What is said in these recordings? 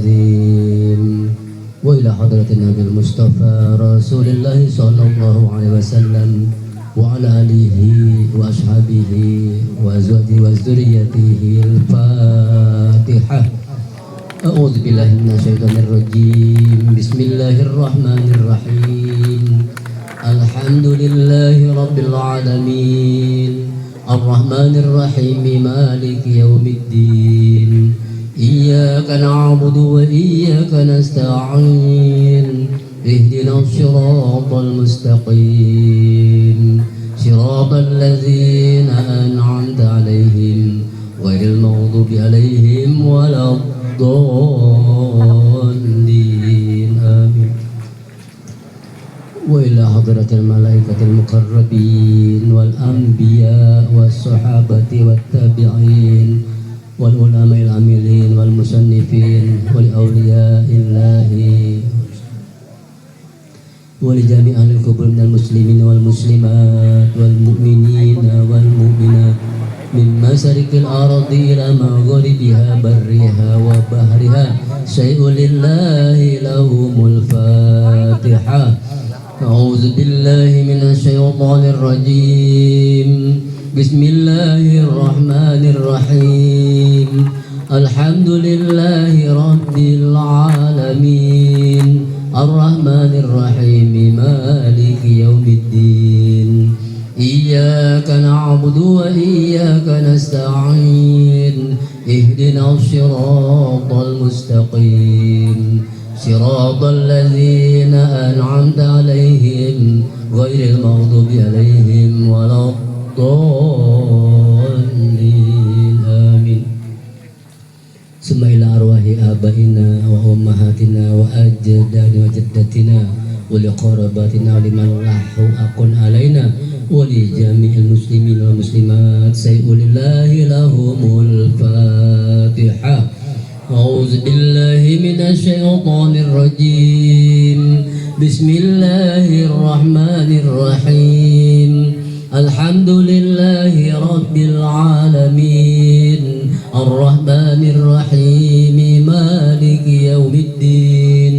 العظيم وإلى حضرة النبي المصطفى رسول الله صلى الله عليه وسلم وعلى آله وأصحابه وأزواجه وذريته الفاتحة. أعوذ بالله من الشيطان الرجيم بسم الله الرحمن الرحيم الحمد لله رب العالمين الرحمن الرحيم مالك يوم الدين إياك نعبد وإياك نستعين اهدنا الصراط المستقيم صراط الذين أنعمت عليهم غير المغضوب عليهم ولا الضالين آمين. وإلى حضرة الملائكة المقربين والأنبياء والصحابة والتابعين والعلماء العاملين والمصنفين ولأولياء الله ولجميع أهل القبور من المسلمين والمسلمات والمؤمنين والمؤمنات من مشارق الأرض إلى مغربها برها وبحرها شيء لله لهم الفاتحة. أعوذ بالله من الشيطان الرجيم بسم الله الرحمن الرحيم الحمد لله رب العالمين الرحمن الرحيم مالك يوم الدين إياك نعبد وإياك نستعين اهدنا الصراط المستقيم صراط الذين أنعمت عليهم غير المغضوب عليهم ولا الضالين آمين. ثم إلى أرواح آبائنا وأمهاتنا وأجدادنا وجداتنا ولقراباتنا ولمن له حق علينا ولجميع المسلمين والمسلمات شيء لله لهم الفاتحة. أعوذ بالله من الشيطان الرجيم بسم الله الرحمن الرحيم الحمد لله رب العالمين الرحمن الرحيم مالك يوم الدين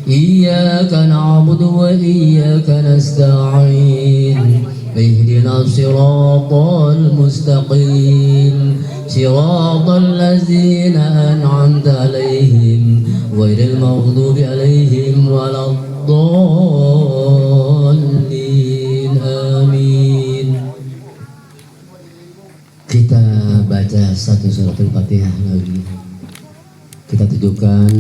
إياك نعبد وإياك نستعين اهدنا الصراط المستقيم صراط الذين أنعمت عليهم غير المغضوب عليهم ولا الضالين آمين. Kita baca satu surat Al-Fatihah lagi. Kita tujukan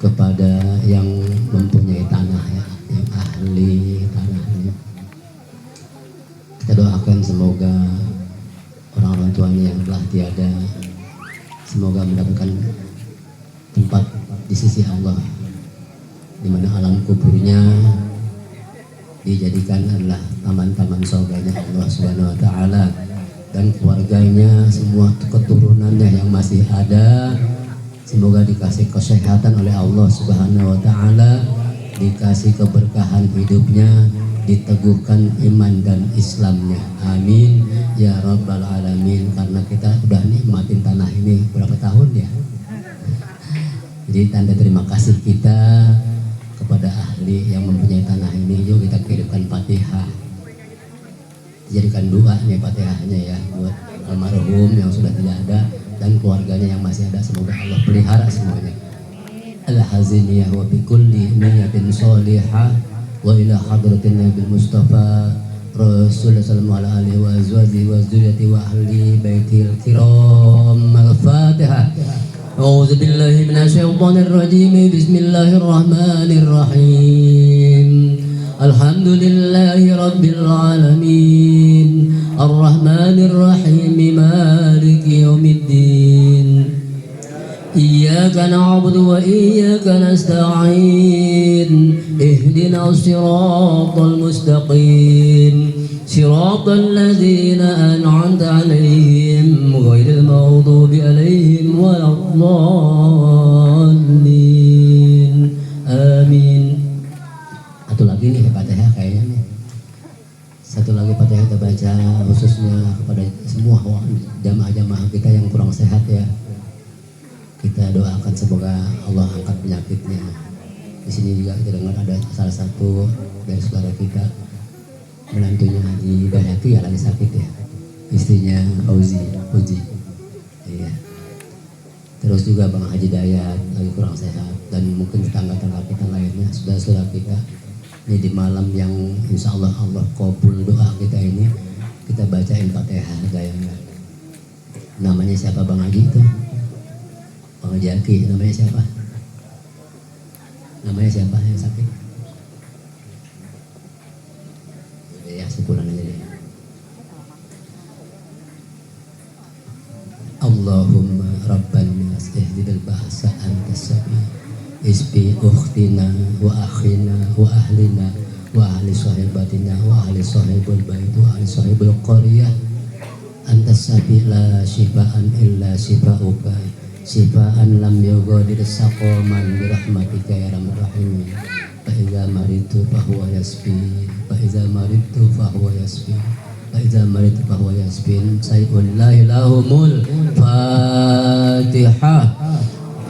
kepada yang mempunyai tanah ya, yang ahli tanahnya. Kita doakan semoga orang-orang tuanya yang telah tiada semoga mendapatkan tempat di sisi Allah di mana alam kuburnya dijadikan adalah taman-taman surganya Allah Subhanahu wa taala, dan keluarganya semua keturunannya yang masih ada semoga dikasih kesehatan oleh Allah Subhanahu wa taala, dikasih keberkahan hidupnya, diteguhkan iman dan Islamnya. Amin ya rabbal alamin. Karena kita udah nikmatin tanah ini berapa tahun ya, jadi tanda terima kasih kita kepada ahli yang mempunyai tanah ini. Yuk kita kirimkan Fatihah, jadikan doa nih Fatihahnya ya buat almarhum yang sudah tidak ada dan keluarganya yang masih ada, semoga Allah pelihara semuanya. Al-haziniyah wa bikulli niyatin sholihah wa ila hadratin Nabi Mustafa Rasulullah sallallahu alaihi wa azwajihi wa dzurriyyati wa ahli baitil kiram. Al-Fatihah. A'udzu billahi minasyaitonir rajim. Bismillahirrahmanirrahim. Alhamdulillahi rabbil alamin. Ar-Rahmanir Rahim. Maliki yaumiddin. Iyyaka na'budu wa iyyaka nasta'in ihdinas siratal mustaqim siratal ladzina an'amta 'alaihim ghairil maghdubi 'alaihim waladdallin amin. Satu lagi nih Fatihah kayaknya nih. Satu lagi Fatihah kita baca khususnya kepada semua jamaah-jamaah kita yang kurang sehat ya. Kita doakan semoga Allah angkat penyakitnya. Di sini juga kita dengar ada salah satu dari saudara kita, menantunya Haji Bayati ya lagi sakit ya, istrinya Uji. Iya. Terus juga Bang Haji Dayat lagi kurang sehat, dan mungkin tetangga-tetangga kita lainnya, saudara-saudara kita. Ini di malam yang insya Allah kabul doa kita ini, kita bacain Fatihah gayanya. Namanya siapa Bang Haji itu? Bang Haji Aki, namanya siapa? Namanya siapa yang sakit? Udah ya, sepulang aja deh. Allahumma rabban nas ihdil ba'sa anta sabi isbi ukhtina wa akhina wa ahlina wa ahli sahibatina wa ahli sahibul bait wa ahli sahibul qaryah anta sabi la shifaan illa shifauka shifaan lam yughadir saqaman bi rahmatika ya arhamar rahimin fa iza maritu fa huwa yasfi fa iza maritu fa huwa yasfi Iza maritu bahwa yasbin sayyidun la ilahumul Fatihah.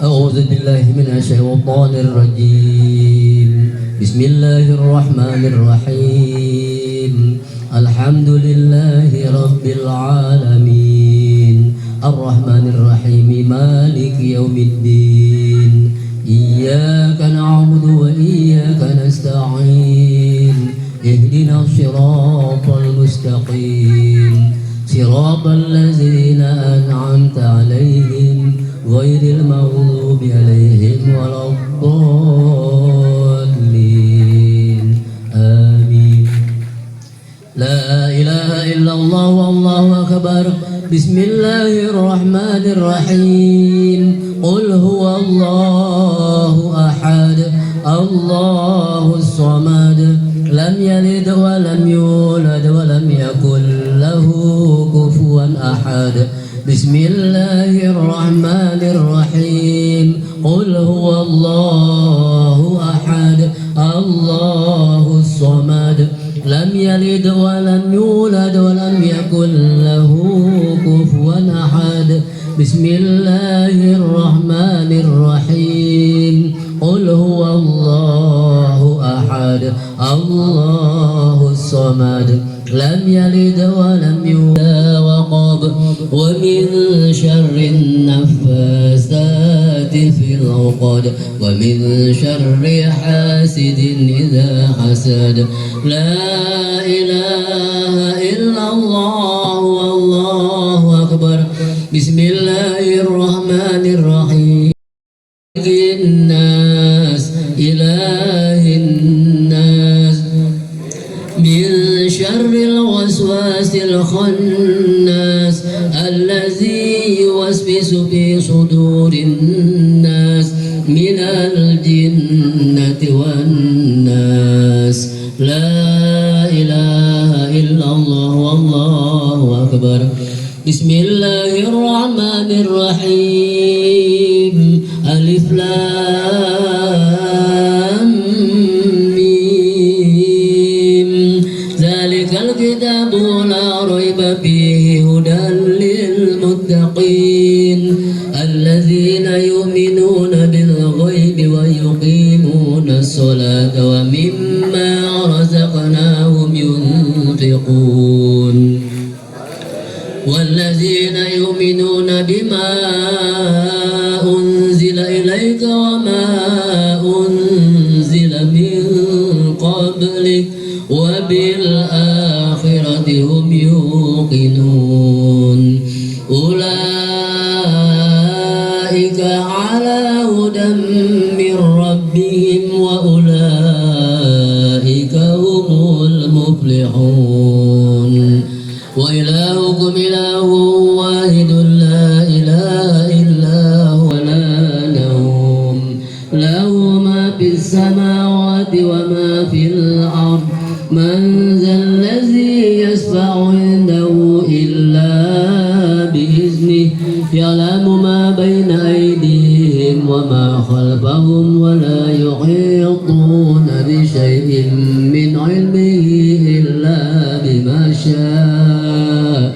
A'udzu billahi minasy syaithanir rajim. Bismillahirrahmanirrahim. Alhamdulillahi rabbil alamin. Arrahmanir rahim. Maliki yaumiddin. Iyyaka na'budu wa iyyaka nasta'in. اهدنا الصراط المستقيم صراط الذين أنعمت عليهم غير المغضوب عليهم ولا الضالين آمين لا إله إلا الله والله أكبر بسم الله الرحمن الرحيم قل هو الله أحد الله الصمد لم يلد ولم يولد ولم يكن له كفوا أحد بسم الله الرحمن الرحيم قل هو الله أحد الله الصمد لم يلد ولم يولد ولم يكن له كفوا أحد بسم الله الرحمن الرحيم قل هو الله أحد الله الصمد لم يلد ولم يولد وقب ومن شر النفاثات في العقد ومن شر حاسد إذا حسد لا إله إلا الله والله أكبر بسم الله الرحمن الرحيم الناس إله الناس من شر الوسواس الخناس الذي يوسوس في صدور الناس من الجنة والناس لا إله إلا الله والله أكبر بسم الله الرحمن الرحيم ألف لام ميم ذلك الكتاب لا ريب فيه هدى للمتقين الذين يؤمنون بالغيب ويقيمون الصلاة ومما رزقناهم ينفقون والذين يؤمنون بما أنزل إليك وما أنزل من قبلك وبالآخرة هم يوقنون أولئك على هدى من ربهم وأولئك هم المفلحون وإلهكم إله واحد لا إله إلا هو لا نوم له ما في السماوات وما في الأرض من ذا الذي يشفع عنده إلا بإذنه يعلم ما بين أيديهم وما خلفهم ولا يحيطون بشيء من علمه إلا بما شاء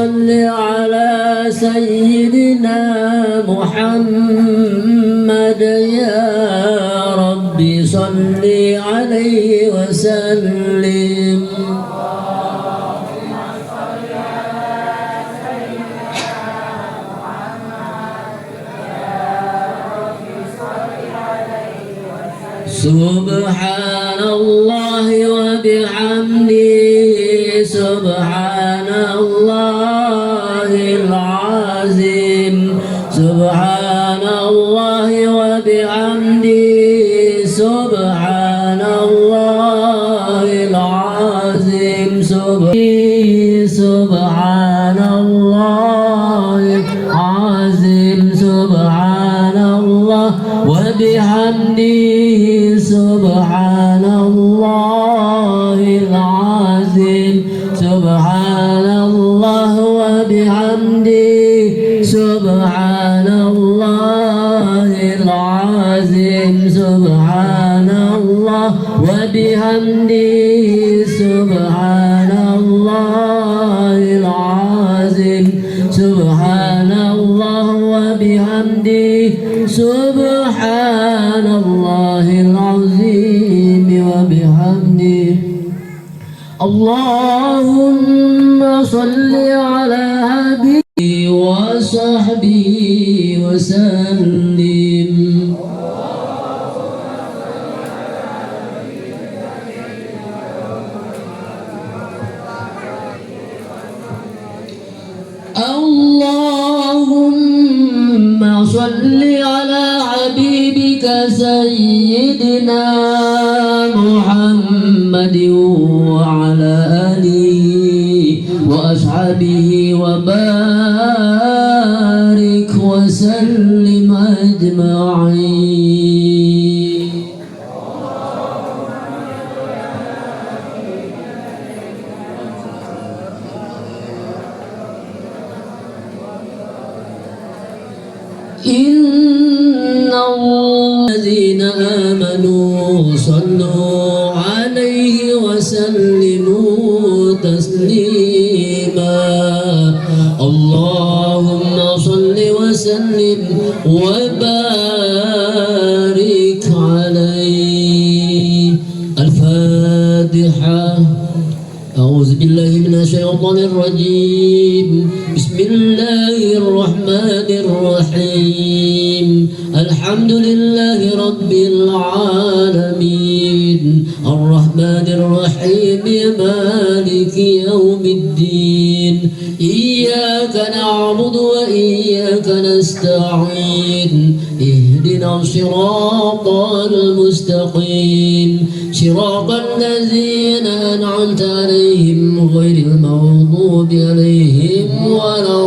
صل على سيدنا محمد يا ربي صل عليه وسلم. سبحان الله وبحمده سبحان الله العظيم. سبحان الله وبحمده سبحان الله العظيم. سبحان الله العظيم. سبحان الله وبحمده سبحان الله العظيم. سبحان الله وبحمده سبحان الله العظيم. سبحان الله وبحمده سبحان الله العظيم. سبحان الله وبحمده سبحان الله العظيم وبحمده. اللهم صل على حبيبه وصحبه وسلم. اللهم صل على حبيبك سيدنا محمد وعلى آله وأصحابه وبارك وسلم أجمعين. إن الذين آمنوا صلوا عليه وسلموا تسليما. اللهم صل وسلم وبارك عليه. الفاتحة. أعوذ بالله من الشيطان الرجيم. بسم الله الرحمن الرحيم. الحمد لله رب العالمين الرحمن الرحيم مالك يوم الدين. إياك نعبد وإياك نستعين. اهدنا الصراط المستقيم صراط الذين أنعمت عليهم غير المغضوب عليهم ولا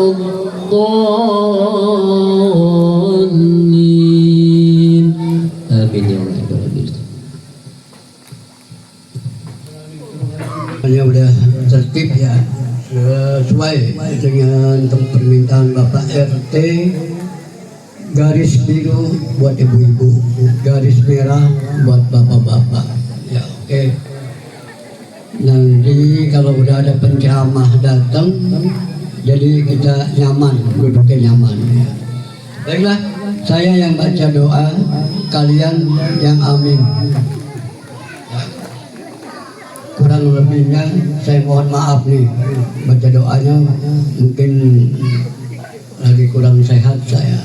الضالين. آمين يا رب العالمين. Hanya udah tertib ya, sesuai dengan permintaan Bapak RT. Garis biru buat ibu-ibu, garis merah buat bapak-bapak. Ya oke. Nanti kalau udah ada penceramah datang, jadi kita nyaman, duduknya nyaman. Ya. Baiklah, saya yang baca doa, kalian yang amin. Ya. Kurang lebihnya saya mohon maaf nih, baca doanya mungkin lagi kurang sehat saya.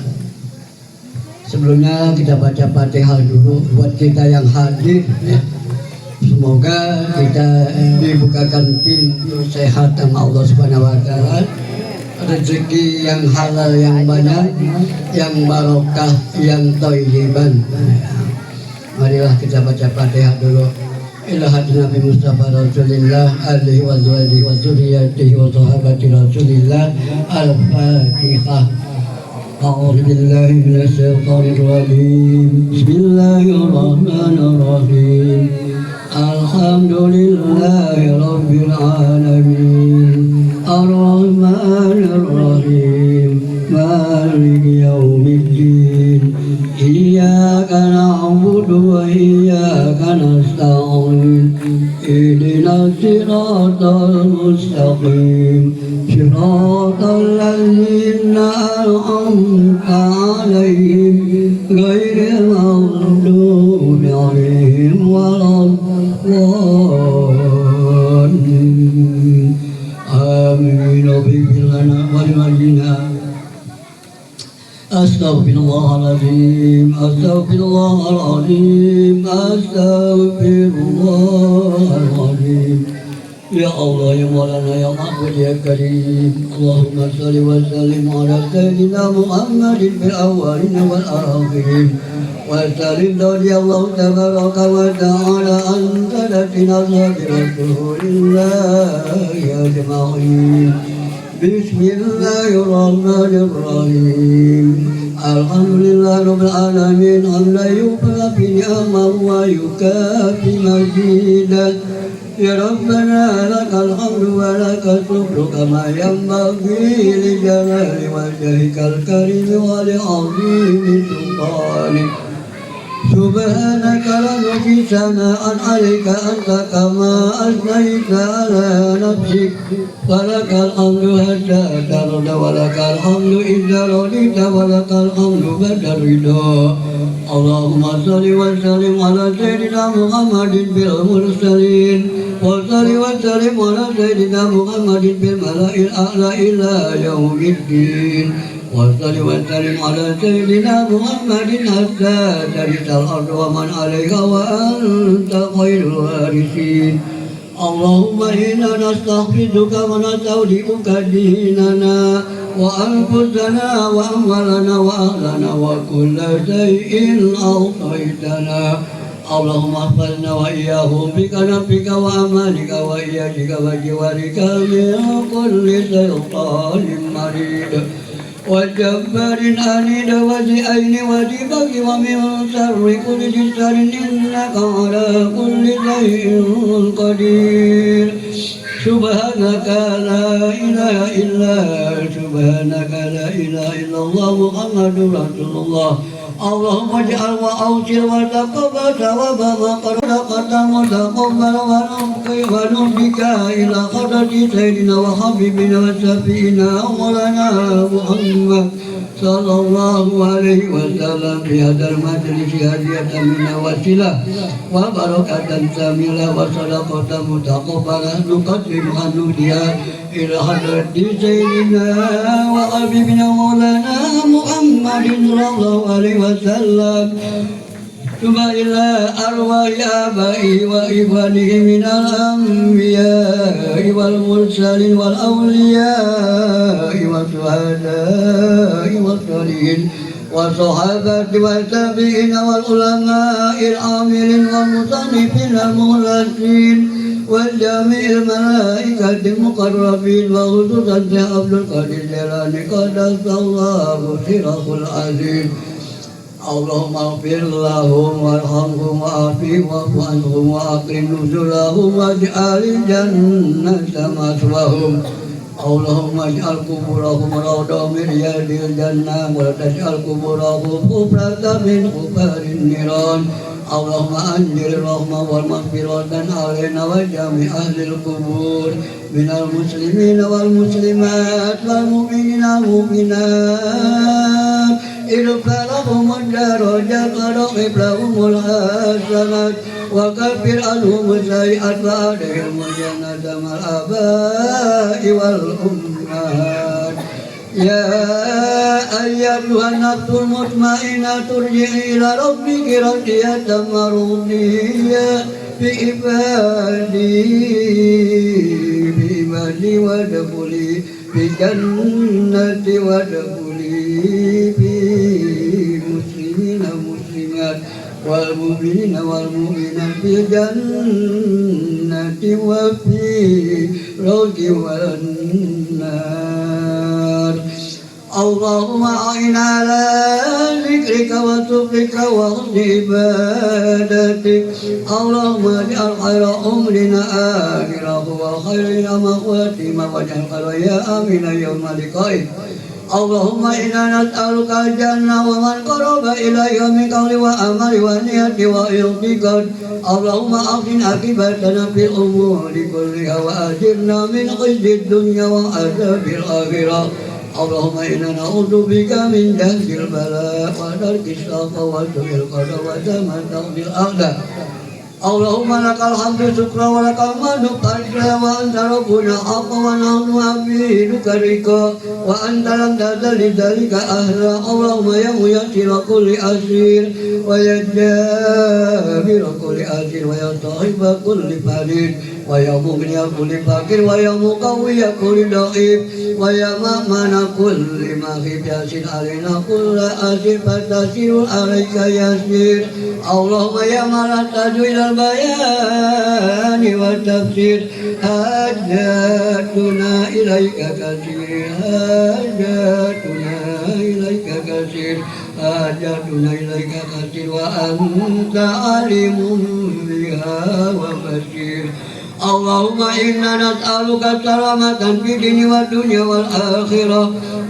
Sebelumnya kita baca Fatihah dulu buat kita yang hadir ya. Semoga kita dibukakan pintu sehat sama Allah Subhanahu wa taala, rezeki yang halal yang banyak, yang barokah, yang thayyiban. Marilah kita baca Fatihah dulu. Ilahat Nabi Mustafa Rasulillah alihi wa sahbihi wa zurriyyatihi wa sahabati Rasulillah. Al-Fatihah. أعوذ بالله من الشيطان الرجيم. بسم الله الرحمن الرحيم. الحمد لله رب العالمين الرحمن الرحيم مالك يوم الدين. إياك نعبد وإياك نستعين. اهدنا الصراط المستقيم صراط الذين أنعمت عليهم غير المغضوب عليهم ولا الضالين آمين رب اغفر لنا ولوالدينا أستغفر الله العظيم أستغفر الله العظيم أستغفر الله العظيم يا الله يا مولانا يا معبود يا كريم اللهم صل وسلم على سيدنا محمد في الأولين والآخرين وسلم رضي الله تبارك وتعالى عن سادتنا أصحاب رسول الله أجمعين بسم الله الرحمن الرحيم الحمد لله رب العالمين حمدا يوفي نعمه ويكافي مزيدا يا ربنا لك الحمد ولك الشكر كما ينبغي لجلال وجهك الكريم ولعظيم سلطانك سبحانك لا نحصي ثناء عليك أنت كما أثنيت على نفسك ولك الحمد حتى ترضى ولك الحمد إذا رضيت ولك الحمد بعد الرضا اللهم صل وسلم على سيدنا محمد بالمرسلين وصل وسلم على سيدنا محمد بالملأ الأعلى إلى يوم الدين وصل وسلم على سيدنا محمد حتى ترث الأرض ومن عليها وأنت خير الوارثين اللهم إنا نستحفظك ونستودعك ديننا وأنفسنا وأموالنا وأهلنا وكل شيء أعطيتنا اللهم احفظنا وإياهم بكنفك وأمانك وإياك وجوارك من كل شيطان مريد وجبار أنيد وزئين وزبق ومن شر كل شر إنك على كل شيء قدير سبحانك لا إله إلا سبحانك لا إله إلا الله محمد رسول الله اللهم اجعل وأوصل وتقبل ثواب ما قد قدم وتقبل ونبك إلى حضرة سيدنا وحبيبنا وشفينا مولانا محمد صلى الله عليه وسلم في هذا المجلس هدية منا وسيلة وبركة شاملة وصدقة متقبلة نقدمها نهديها إلى حضرة سيدنا وحبيبنا مولانا محمد صلى الله عليه وسلم ثم إلى أرواح آبائه وإخوانه من الأنبياء والمرسلين والأولياء والشهداء والصالحين والصحابة والتابعين والعلماء العاملين والمصنفين المخلصين وجميع الملائكة المقربين وخصوصا عبد القادر الجيلاني قدس الله سره العزيز اللهم اغفر لهم وارحمهم وعافهم واعف عنهم واكرم نزلهم واجعل الجنة مثواهم اللهم اجعل قبورهم روضة من رياض الجنة ولا تجعل قبورهم حفرة من حفر النيران اللهم أنزل الرحمة والمغفرة علينا وجميع أهل القبور من المسلمين والمسلمات والمؤمنين والمؤمنات ارفع لهم الدرجات واغفر لهم الحسنات وكفر عنهم السيئات وأدخلهم الجنة مع الآباء والأمهات يا أيتها النفس المطمئنة ترجعي إلى ربك راضية مرضية بعبادي وادخلي في جنتي وادخلي في مسلمين والمسلمات والمؤمنين والمؤمنات في جنة وفي روض والنار اللهم أعنا على ذكرك وشكرك وحسن عبادتك اللهم اجعل خير أمرنا آخره وخير خواتيمه واجعل خير أيامنا يوم لقائك Allahumma inna nas'aluka al-jannah wa man qaraba ilayha min qawli wa amali wa niyati wa i'tiqad. Allahumma ahsin akibatana fil umuri kulliha wa ajirna min khizyid dunya wa adzabil akhirah. Allahumma inna na'udzubika min jahzil bala wa darkis shaqa wa su'il qada wa tamattil a'da. Allahumma lakal hamdu syukra wa lakal madu qadra wa anta rabbuna haqqa wa nahnu abiduka rika wa anta lam tazal lidzalika ahla. Allahumma ya muyassir kulli asir wa ya jabir kulli asir wa ya sahib kulli farid wa ya mughni kulli fakir wa ya muqawwi kulli dhaif wa ya ma'mana kulli maghib yasin alaina kulli asir fatasiru alaika yasir. Allahumma ya malataju ila البيان والتفسير حاجاتنا إليك كثير حاجاتنا إليك كثير حاجاتنا إليك كثير وأنت عليم بها وبشير. اللهم إنا نسألك سلامة في الدين والدنيا والآخرة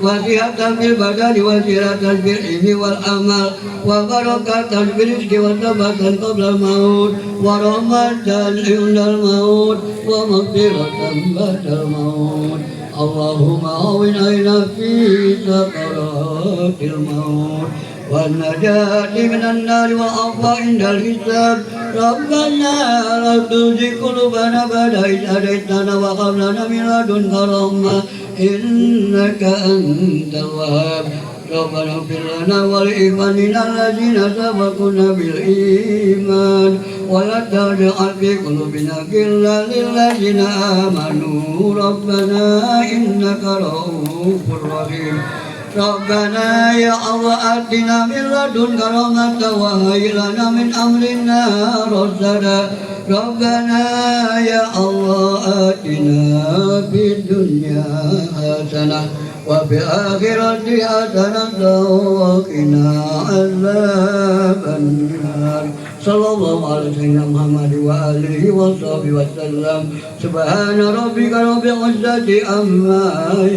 وصحة في البدن وسعة في العلم والعمل وبركة في الرزق وثباتا قبل الموت ورحمة عند الموت ومغفرة بعد الموت. اللهم هون علينا في سكرات الموت والنجاة من النار والعفو عند الحساب. ربنا لا تزغ قلوبنا بعد إذ هديتنا وهب لنا من لدنك رحمة إنك أنت الوهاب. ربنا اغفر لنا ولإخواننا الذين سبقونا بالإيمان ولا تجعل في قلوبنا غلا للذين آمنوا ربنا إنك رؤوف رحيم. ربنا يا الله آتنا من لدنك رحمة وهيئ لنا من أمرنا رشدا. ربنا يا الله آتنا في الدنيا حسنة وفي الآخرة حسنة وقنا عذاب النار. صلى الله على سيدنا محمد وآله وصحبه وسلم. سبحان ربك رب العزة عما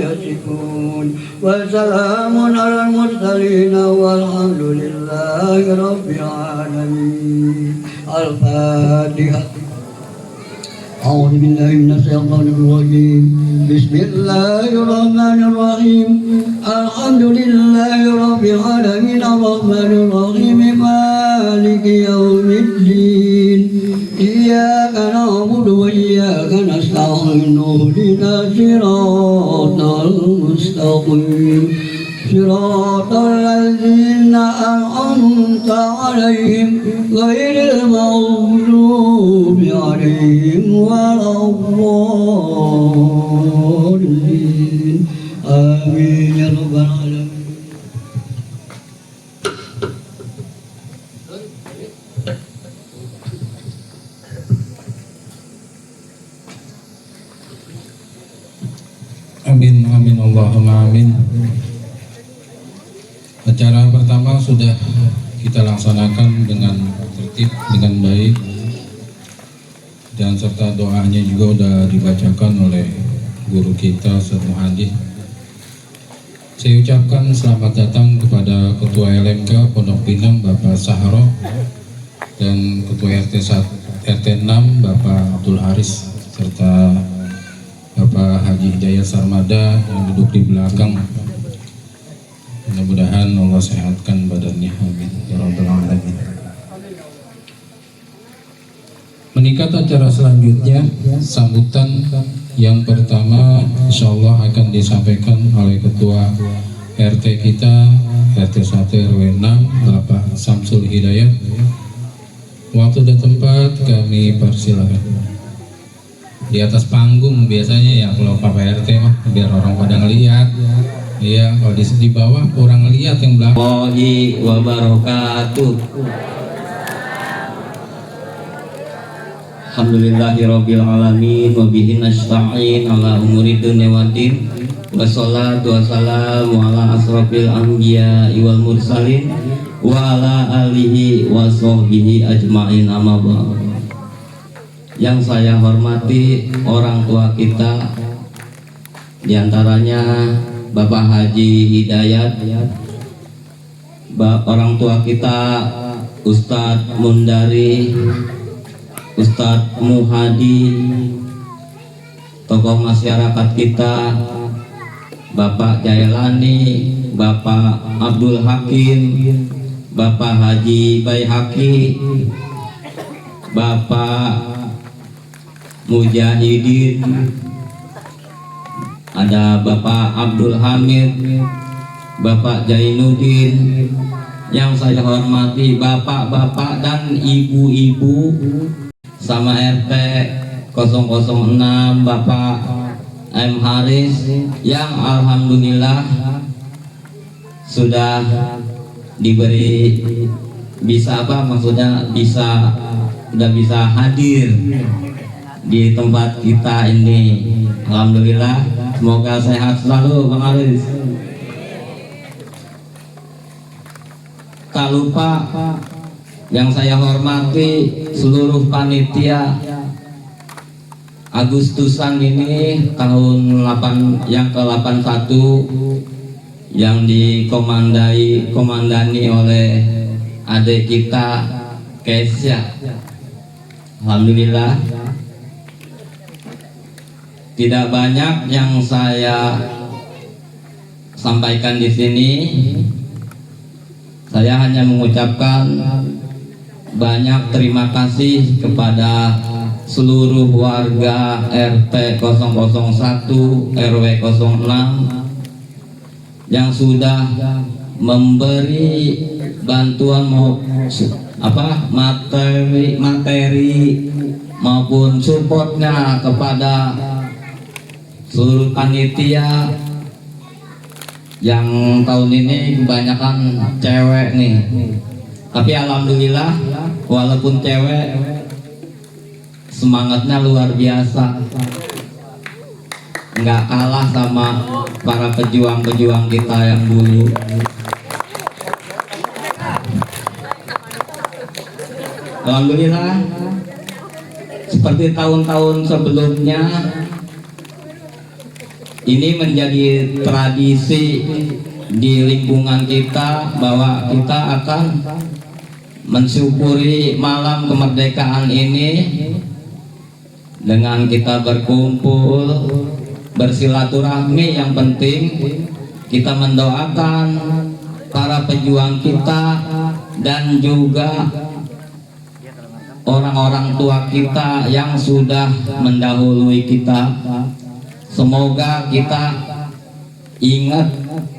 يصفون وسلام على المرسلين والحمد لله رب العالمين. الفاتحة. أعوذ بالله من الشيطان الرجيم. بسم الله الرحمن الرحيم. الحمد لله رب العالمين الرحمن الرحيم مالك يوم الدين. إياك نعبد وإياك نستعين اهدنا الصراط المستقيم صراط الذين أنعمت عليهم غير المغضوب عليهم ولا الضالين. آمين يا رب العالمين. Amin, amin, Allahumma amin. Acara pertama sudah kita laksanakan dengan tertib, dengan baik, dan serta doanya juga sudah dibacakan oleh guru kita Ustaz Muhadi. Saya ucapkan selamat datang kepada Ketua LMK Pondok Pinang Bapak Sahro dan Ketua RT 6 Bapak Abdul Haris serta Bapak Haji Hidayat Sarmada yang duduk di belakang. Mudah-mudahan Allah sehatkan badannya, amin ya rabbal alamin. Meningkat acara selanjutnya, sambutan yang pertama insyaallah akan disampaikan oleh Ketua RT kita, RT 1 RW 6 Bapak Samsul Hidayat. Waktu dan tempat kami persilakan. Di atas panggung biasanya ya kalau Pak RT mah biar orang pada ngelihat. Iya, kalau di bawah kurang lihat yang belakang. Warahmatullahi wabarakatuh. Alhamdulillahirabbil alamin wa bihi nasta'in ala umuri dunya waddin. Wassalatu wassalamu ala asrofil anbiya wal mursalin wa ala alihi wa sahbihi ajma'in, amma ba'd. Yang saya hormati orang tua kita, diantaranya Bapak Haji Hidayat, orang tua kita Ustadz Mundari, Ustadz Muhadi, tokoh masyarakat kita Bapak Jailani, Bapak Abdul Hakim, Bapak Haji Baihaqi, Bapak Mujahidin, ada Bapak Abdul Hamid, Bapak Jainuddin, yang saya hormati bapak-bapak dan ibu-ibu sama RT 006 Bapak M. Haris yang alhamdulillah sudah diberi bisa sudah bisa hadir di tempat kita ini. Alhamdulillah, semoga sehat selalu Bang Haris. Tak lupa yang saya hormati seluruh panitia Agustusan ini tahun yang ke-81 yang komandani oleh adik kita Kesya. Alhamdulillah, tidak banyak yang saya sampaikan di sini. Saya hanya mengucapkan banyak terima kasih kepada seluruh warga RT 001 RW 06 yang sudah memberi bantuan materi maupun supportnya kepada seluruh panitia yang tahun ini kebanyakan cewek nih. Tapi alhamdulillah walaupun cewek semangatnya luar biasa, nggak kalah sama para pejuang-pejuang kita yang dulu. Alhamdulillah, seperti tahun-tahun sebelumnya, ini menjadi tradisi di lingkungan kita bahwa kita akan mensyukuri malam kemerdekaan ini dengan kita berkumpul, bersilaturahmi. Yang penting kita mendoakan para pejuang kita dan juga orang-orang tua kita yang sudah mendahului kita. Semoga kita ingat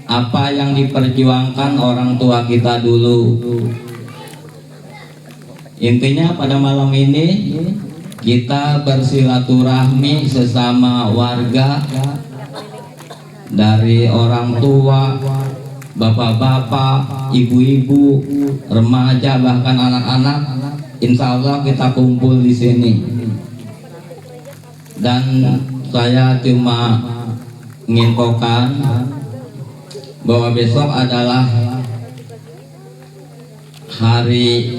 apa yang diperjuangkan orang tua kita dulu. Intinya pada malam ini kita bersilaturahmi sesama warga, dari orang tua, bapak-bapak, ibu-ibu, remaja, bahkan anak-anak. Insya Allah kita kumpul di sini. Dan saya cuma menginfokan bahwa besok adalah hari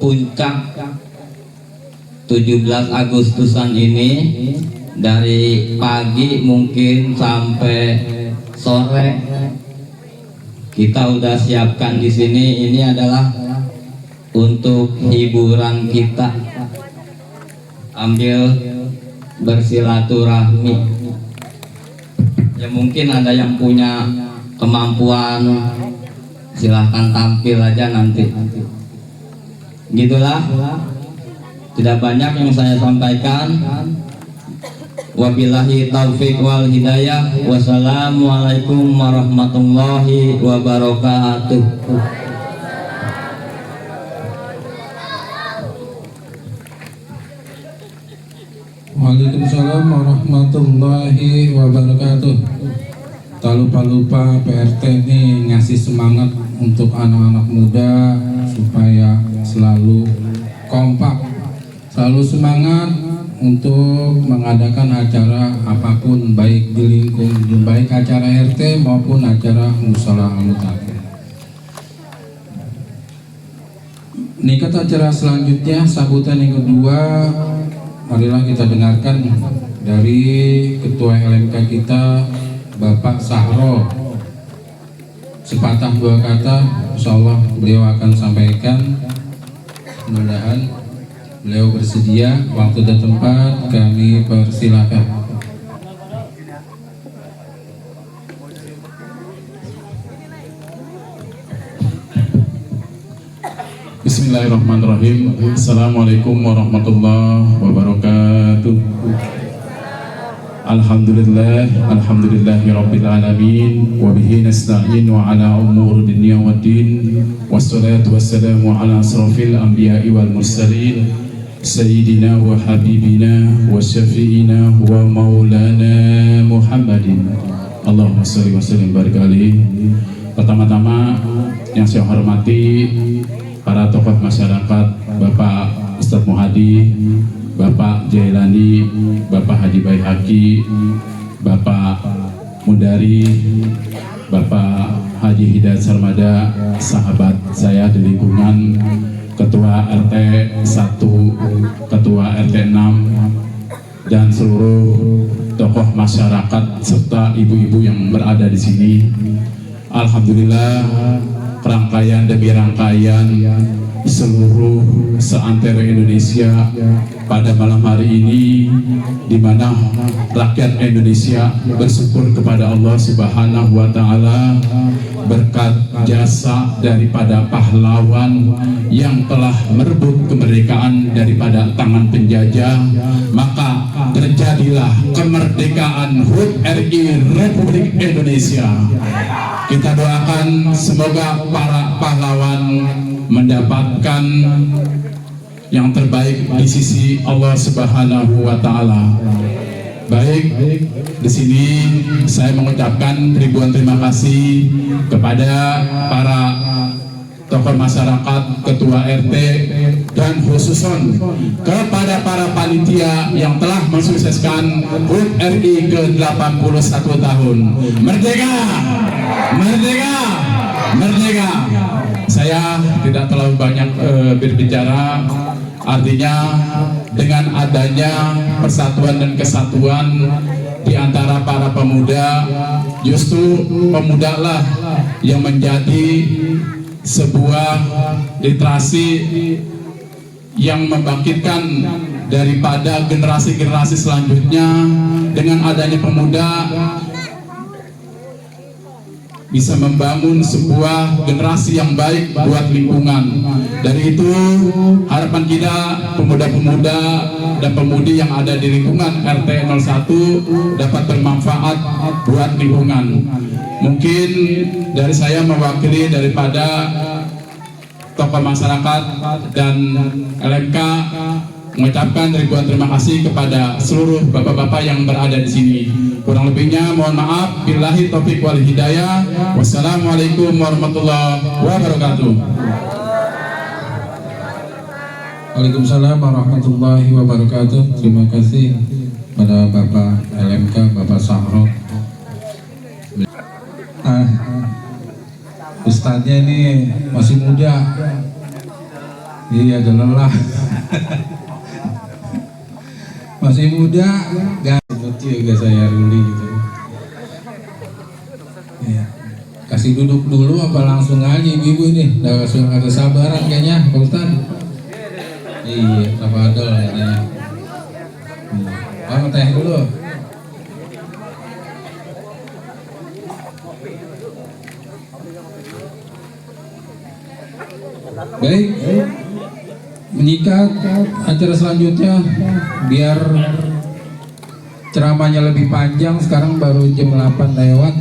puncak 17 Agustusan ini. Dari pagi mungkin sampai sore kita udah siapkan di sini. Ini adalah untuk hiburan kita, ambil bersilaturahmi. Ya mungkin ada yang punya kemampuan, silahkan tampil aja nanti. Gitulah, tidak banyak yang saya sampaikan. Wabillahi taufik wal hidayah. Wassalamualaikum warahmatullahi wabarakatuh. Waalaikumsalam warahmatullahi wabarakatuh. Tak lupa-lupa PRT ini ngasih semangat untuk anak-anak muda supaya selalu kompak, selalu semangat untuk mengadakan acara apapun, baik di lingkungan, baik acara RT maupun acara musyawarah mufakat. Nikat acara selanjutnya, sambutan yang kedua, marilah kita dengarkan dari Ketua LMK kita, Bapak Sahro. Sepatah dua kata insya Allah beliau akan sampaikan. Mudah-mudahan beliau bersedia. Waktu dan tempat kami persilakan. Bismillahirrahmanirrahim. Assalamualaikum warahmatullahi wabarakatuh. Alhamdulillah, alhamdulillahirabbil alamin wa bihi nasta'in wa ala umur dunya waddin wassalatu wassalamu ala asrofil anbiya'i wal mursalin sayyidina wa habibina wa syafi'ina wa maulana Muhammadin. Allahumma shalli wa sallim barik alaihi. Pertama-tama yang saya hormati para tokoh masyarakat, Bapak Ustadz Muhadi, Bapak Jailani, Bapak Haji Baihaqi, Bapak Mundari, Bapak Haji Hidayat Sarmada, sahabat saya di lingkungan, Ketua RT 1, Ketua RT 6, dan seluruh tokoh masyarakat serta ibu-ibu yang berada di sini. Alhamdulillah, rangkaian demi rangkaian seluruh seantero Indonesia pada malam hari ini, di mana rakyat Indonesia bersyukur kepada Allah Subhanahu wa Ta'ala berkat jasa daripada pahlawan yang telah merebut kemerdekaan daripada tangan penjajah, maka terjadilah kemerdekaan HUT RI Republik Indonesia. Kita doakan semoga para pahlawan mendapatkan yang terbaik di sisi Allah Subhanahu wa Ta'ala. Baik, di sini saya mengucapkan ribuan terima kasih kepada para tokoh masyarakat, ketua RT, dan khususon kepada para panitia yang telah mensukseskan HUT RI ke-81 tahun. Merdeka! Merdeka! Merdeka! Saya tidak terlalu banyak berbicara, artinya dengan adanya persatuan dan kesatuan di antara para pemuda, justru pemuda lah yang menjadi sebuah literasi yang membangkitkan daripada generasi-generasi selanjutnya. Dengan adanya pemuda bisa membangun sebuah generasi yang baik buat lingkungan. Dari itu harapan kita, pemuda-pemuda dan pemudi yang ada di lingkungan RT 01 dapat bermanfaat buat lingkungan. Mungkin dari saya mewakili daripada tokoh masyarakat dan LMK mengucapkan ribuan terima kasih kepada seluruh bapak-bapak yang berada di sini. Kurang lebihnya mohon maaf. Billahi taufik wal hidayah. Wassalamualaikum warahmatullahi wabarakatuh. Waalaikumsalam warahmatullahi wabarakatuh. Terima kasih pada Bapak LMK, Bapak Sahro. Ustadznya ini masih muda. Iya, ada lelah. Masih muda, gak lucu juga saya Ruli gitu. Ya. Kasih duduk dulu apa langsung aja ibu-ibu ini? Udah langsung ada sabaran kayaknya, Pak Ustadz. Iya, tafadhol kayaknya. Kamu teh dulu. Baik. Menyikat acara selanjutnya biar ceramahnya lebih panjang. Sekarang baru jam 8 lewat.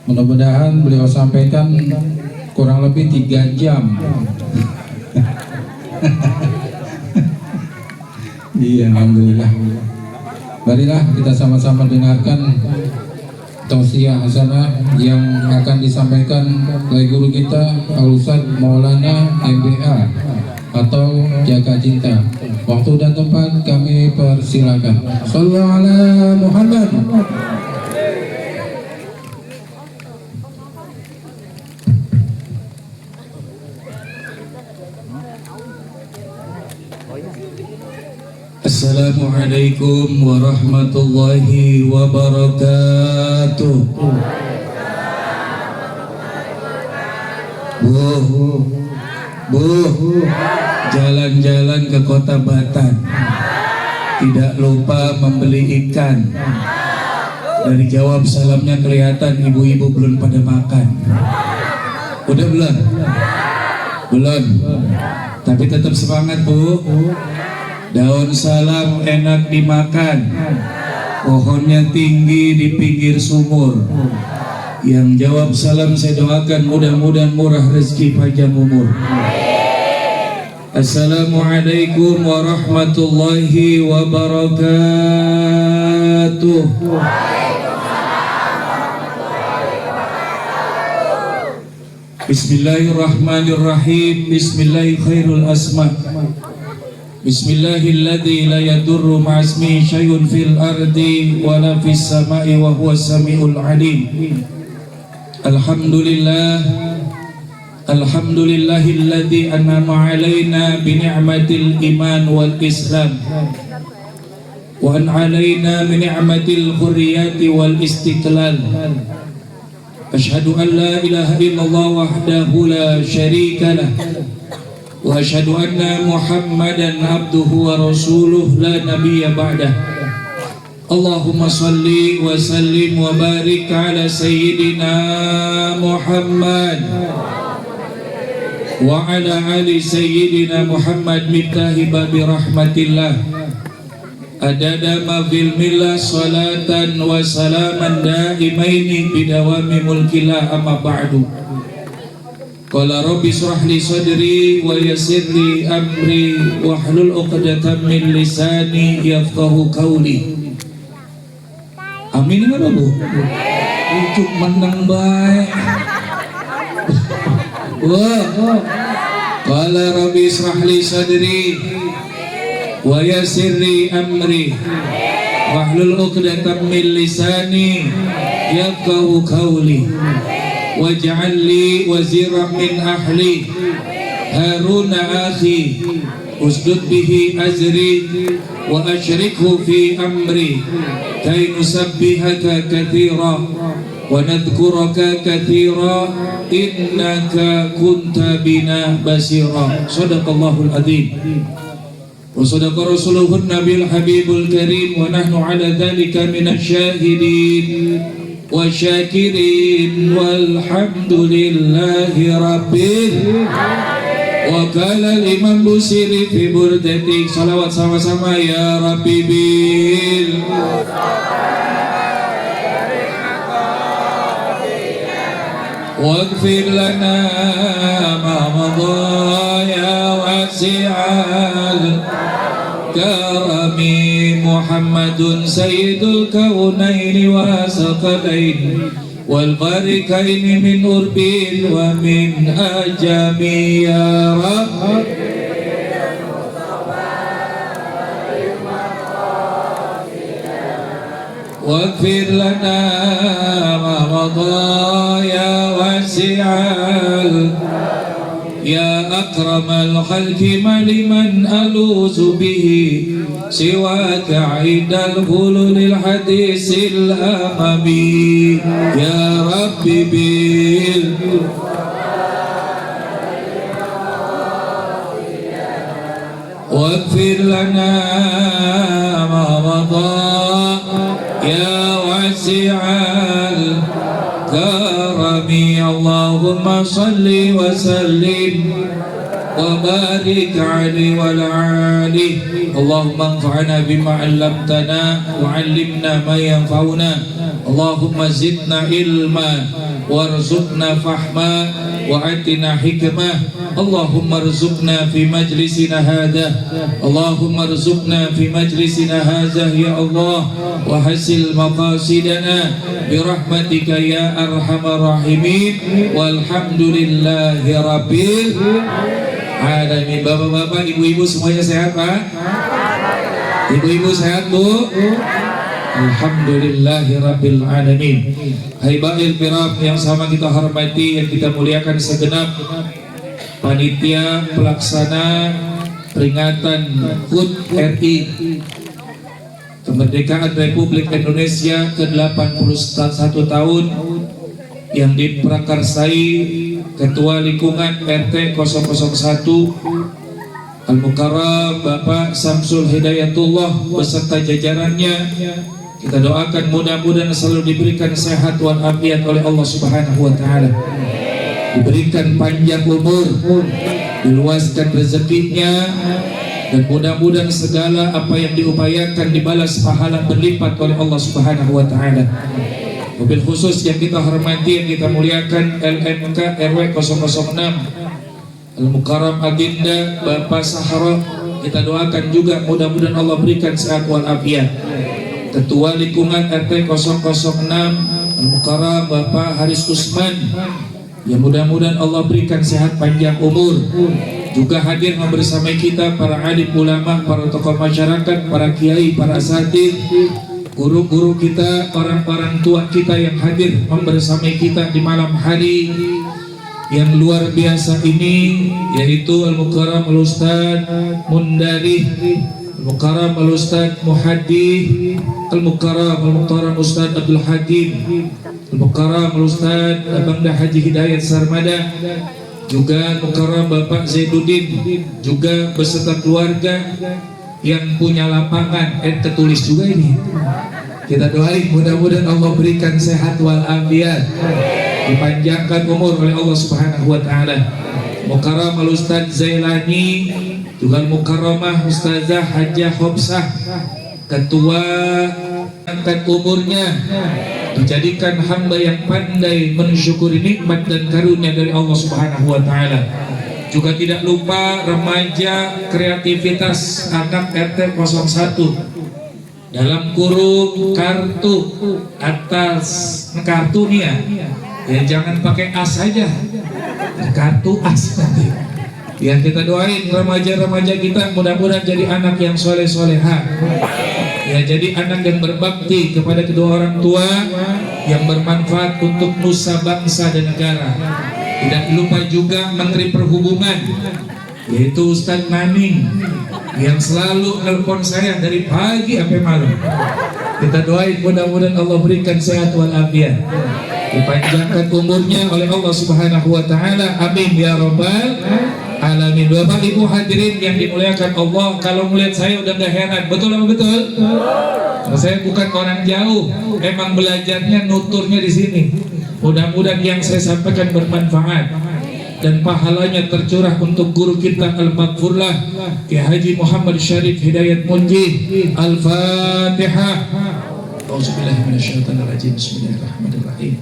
Mudah-mudahan beliau sampaikan kurang lebih 3 jam. Iya, alhamdulillah. Marilah kita sama-sama dengarkan tausiah hasanah yang akan disampaikan oleh guru kita Al-Ustadz Maulana MBA atau Jaga Cinta. Waktu dan tempat kami persilakan. Shallallahu ala Muhammad. Assalamualaikum warahmatullahi wabarakatuh. Bu, jalan-jalan ke kota Batan, tidak lupa membeli ikan. Dari jawab salamnya kelihatan ibu-ibu belum pada makan. Udah belum? Belum. Tapi tetap semangat, Bu. Daun salam enak dimakan. Pohonnya tinggi di pinggir sumur. Yang jawab salam saya doakan mudah-mudahan murah rezeki panjang umur. Assalamualaikum warahmatullahi wabarakatuh. Bismillahirrahmanirrahim. Bismillahi khairul asma. Bismillahilladzi la yadurru ma'asmi syai'un fil ardi wala fis sama'i wa huwas samiul alim. Alhamdulillahilladzi an'ama 'alaina bi ni'matil iman wal islam wa an 'alaina bi ni'matil hurriyati wal istiqlal. Asyhadu an la ilaha illallah wahdahu la syarika lah wa asyhadu anna Muhammadan abduhu wa rasuluh la nabiyya ba'dah. Allahumma salli wa sallim wa barik ala sayyidina Muhammad wa ala ali sayyidina Muhammad miftahi babi rahmatillah adada ma fil millah salatan wa salaman daimaini bidawami mulkillah amma ba'du. Qala rabbi shrah li sadri wa yassir li amri wahlul 'uqdatam min lisani yafqahu qawli. Amin mana, Bu? Untuk menang baik. Wah. Qala rabbi shrah li sadri wa yassir li amri wahlul 'uqdatam min lisani yafqahu qawli. Waj'al li waziran min ahli Harun akhi usdud bihi azri wa asyrikhu fi amri kay nusabbihaka katsira wa nadhkuraka katsira innaka kunta bina basira. Shadaqallahul adzim wa sadaqa rasuluhun nabiyul habibul karim wa nahnu ala dzalika minasyahidin wa syakirin walhamdulillahi rabbil wa qala al-imam Busiri fi burdati. Salawat sama-sama ya Rabbi bil waghfir lana ma madha ya wasi'al karami Muhammadun sayyidul kaunaini wa saqalaini wal barikaini min urbin wa min ajami ya Rabb. Waghfir lana ma madha ya wasi'al ya akramal khalqi maliman aluzu bihi siwaka idal hululil hadisil amami ya Rabbi bil waghfir lana ma madha ya wasi'al karami. Allahumma salli wa sallim wa barik alaihi wa alihi. Allahumma anfa'na bima 'allamtana wa 'allimna ma yanfa'una. Allahumma zidna ilma warzuqna fahma wa atina hikmah. Allahumma rzuqna fi majlisina hadha. Allahumma rzuqna fi majlisina hadha ya Allah wa hasil maqasidana bi rahmatika ya arhamar rahimin walhamdulillahi rabbil alamin. Bapak-bapak, ibu-ibu semuanya sehat, Pak? Ibu-ibu sehat, Bu? Alhamdulillahi rabbil alamin. Haibail kiram yang sama kita hormati, yang kita muliakan segenap panitia pelaksana peringatan HUT RI Kemerdekaan Republik Indonesia ke-81 tahun yang diprakarsai Ketua Lingkungan RT 001 Al-Mukarram Bapak Samsul Hidayatullah beserta jajarannya. Kita doakan mudah-mudahan selalu diberikan sehat walafiat oleh Allah Subhanahu wa taala. Diberikan panjang umur, diluaskan rezekinya, dan mudah-mudahan segala apa yang diupayakan dibalas pahala berlipat oleh Allah Subhanahu wa taala. Mobil khusus yang kita hormati, yang kita muliakan LMK RW 006 Al-Mukarram Agenda Bapak Sahara, kita doakan juga mudah-mudahan Allah berikan sehat walafiat. Ketua Lingkungan RT 006 Al-Mukarram Bapak Haris Usman, ya mudah-mudahan Allah berikan sehat panjang umur. Juga hadir membersamai kita para alim ulama, para tokoh masyarakat, para kiai, para asatidz, guru-guru kita, orang-orang tua kita yang hadir membersamai kita di malam hari yang luar biasa ini, yaitu Al-Mukarram Al-Ustaz Mundari, Al-Mukarram Al-Ustaz Muhaddi, Al-Mukarram Al-Muhtaram Ustaz Abdul Hakim, Al-Mukarram Al-Ustaz Bangda Haji Hidayat Sarmada, juga Al-Mukarram Bapak Zainuddin, juga beserta keluarga yang punya lapangan, tertulis juga ini. Kita doain mudah-mudahan Allah berikan sehat walafiat, dipanjangkan umur oleh Allah Subhanahu wa taala. Mukarram Al-Ustaz Zailani, juga Mukarramah Ustazah Hajjah Hobsah, ketua angkat umurnya, dijadikan hamba yang pandai mensyukuri nikmat dan karunia dari Allah Subhanahu wa taala. Juga tidak lupa remaja kreativitas anak RT 01 dalam kurung kartu atas kartu nih ya jangan pakai as saja, kartu as nanti. Ya kita doain remaja-remaja kita mudah-mudahan jadi anak yang soleh-soleha, ya jadi anak yang berbakti kepada kedua orang tua, yang bermanfaat untuk nusa bangsa dan negara. Tidak lupa juga Menteri Perhubungan, yaitu Ustadz Naning, yang selalu nelpon saya dari pagi sampai malam. Kita doain mudah-mudahan Allah berikan sehat walafiat, dipanjangkan umurnya oleh Allah Subhanahu wa taala. Amin ya rabbal alamin. Bapak Ibu hadirin yang dimuliakan Allah, kalau melihat saya udah gak heran, betul apa betul? Saya bukan orang jauh, emang belajarnya nuturnya di sini. Mudah-mudahan yang saya sampaikan bermanfaat dan pahalanya tercurah untuk guru kita Al-Maghfurlah Kiai Haji Muhammad Syarif Hidayat Munjid. Al-Fatihah. Auzubillahi minasyaitonirrajim. Bismillahirrahmanirrahim.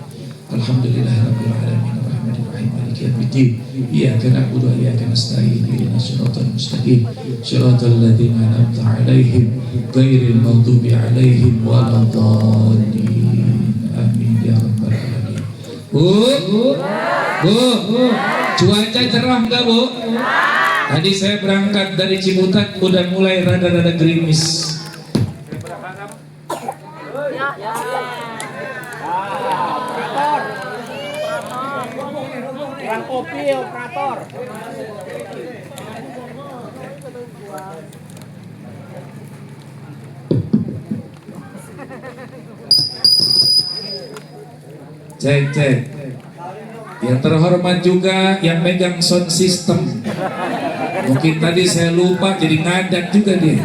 Alhamdulillahirabbil alamin arrahmanir rahim maliki yaumiddin. Iyyaka na'budu wa iyyaka nasta'in. Ihdinas siratal mustaqim. Siratal ladzina an'amta 'alaihim ghairil maghdubi 'alaihim waladdallin. Amin ya rabbal alamin. Bu, cuaca cerah enggak Bu? Tadi saya berangkat dari Ciputat udah mulai rada-rada gerimis. Kurang kopi operator. Cek. Yang terhormat juga yang megang sound system. Mungkin tadi saya lupa jadi ngadat juga dia.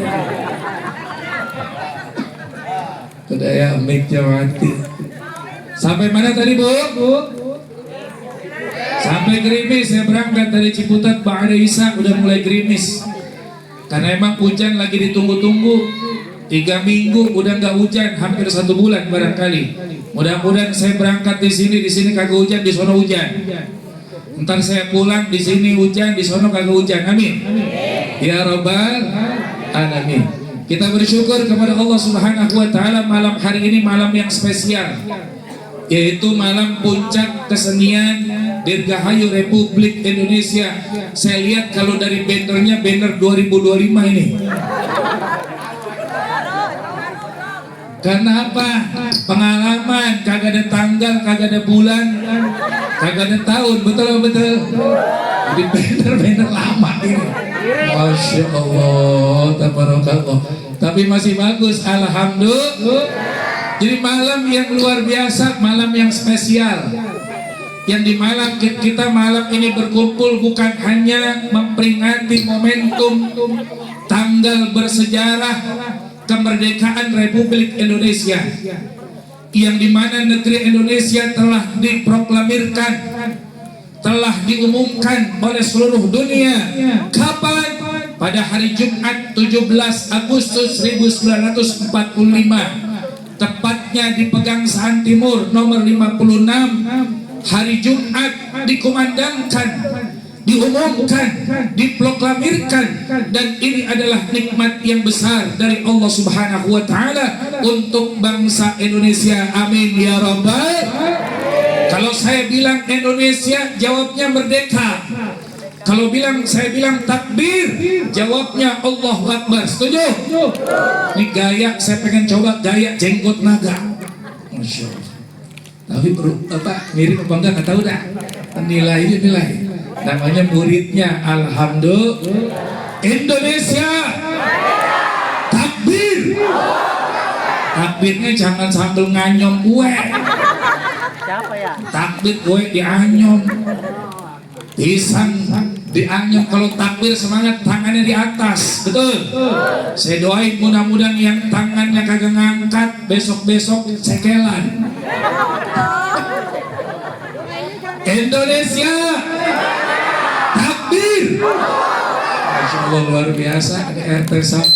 Udah ya mic-nya mati. Sampai mana tadi Bu? Sampai gerimis. Saya berangkat dari Ciputat Ba'da Isya udah mulai gerimis. Karena emang hujan lagi ditunggu-tunggu. 3 minggu udah nggak hujan, hampir 1 bulan barangkali. Mudah-mudahan saya berangkat di sini kagak hujan, di sono hujan. Ntar saya pulang di sini hujan, di sono kagak hujan. Amin. Ya rabbal alamin. Kita bersyukur kepada Allah Subhanahu wa taala, malam hari ini malam yang spesial, yaitu malam puncak kesenian Dirgahayu Republik Indonesia. Saya lihat kalau dari bannernya banner 2025 ini. Karena apa? Pengalaman, kagak ada tanggal, kagak ada bulan, kagak ada tahun, betul apa betul? Jadi banner lama ini. Masya Allah, tabarakallah. Tapi masih bagus, alhamdulillah. Jadi malam yang luar biasa, malam yang spesial. Yang di malam kita malam ini berkumpul bukan hanya memperingati momentum tanggal bersejarah kemerdekaan Republik Indonesia, yang dimana negeri Indonesia telah diproklamirkan, telah diumumkan oleh seluruh dunia. Kapan? Pada hari Jumat 17 Agustus 1945, tepatnya di Pegangsaan Timur nomor 56. Hari Jumat dikumandangkan, diumumkan, diproklamirkan, dan ini adalah nikmat yang besar dari Allah Subhanahu wa taala untuk bangsa Indonesia. Amin ya rabbal. Kalau saya bilang Indonesia, jawabnya merdeka. Kalau saya bilang takbir, jawabnya Allahu Akbar. Setuju? Ini gaya, saya pengen coba gaya jenggot naga. Masya Allah. Tapi mirip apa enggak tahu dah. Nilai. Namanya muridnya, alhamdulillah. Indonesia. Takbir. Takbirnya jangan sambil nganyom kue. Siapa ya? Takbir kue dianyom. Pisang dianyom. Kalau takbir semangat, tangannya di atas. Betul? Saya doain mudah-mudahan yang tangannya kagak ngangkat besok-besok cekelan. Indonesia. Takbir. Masya Allah, luar biasa. Ada RT Sab.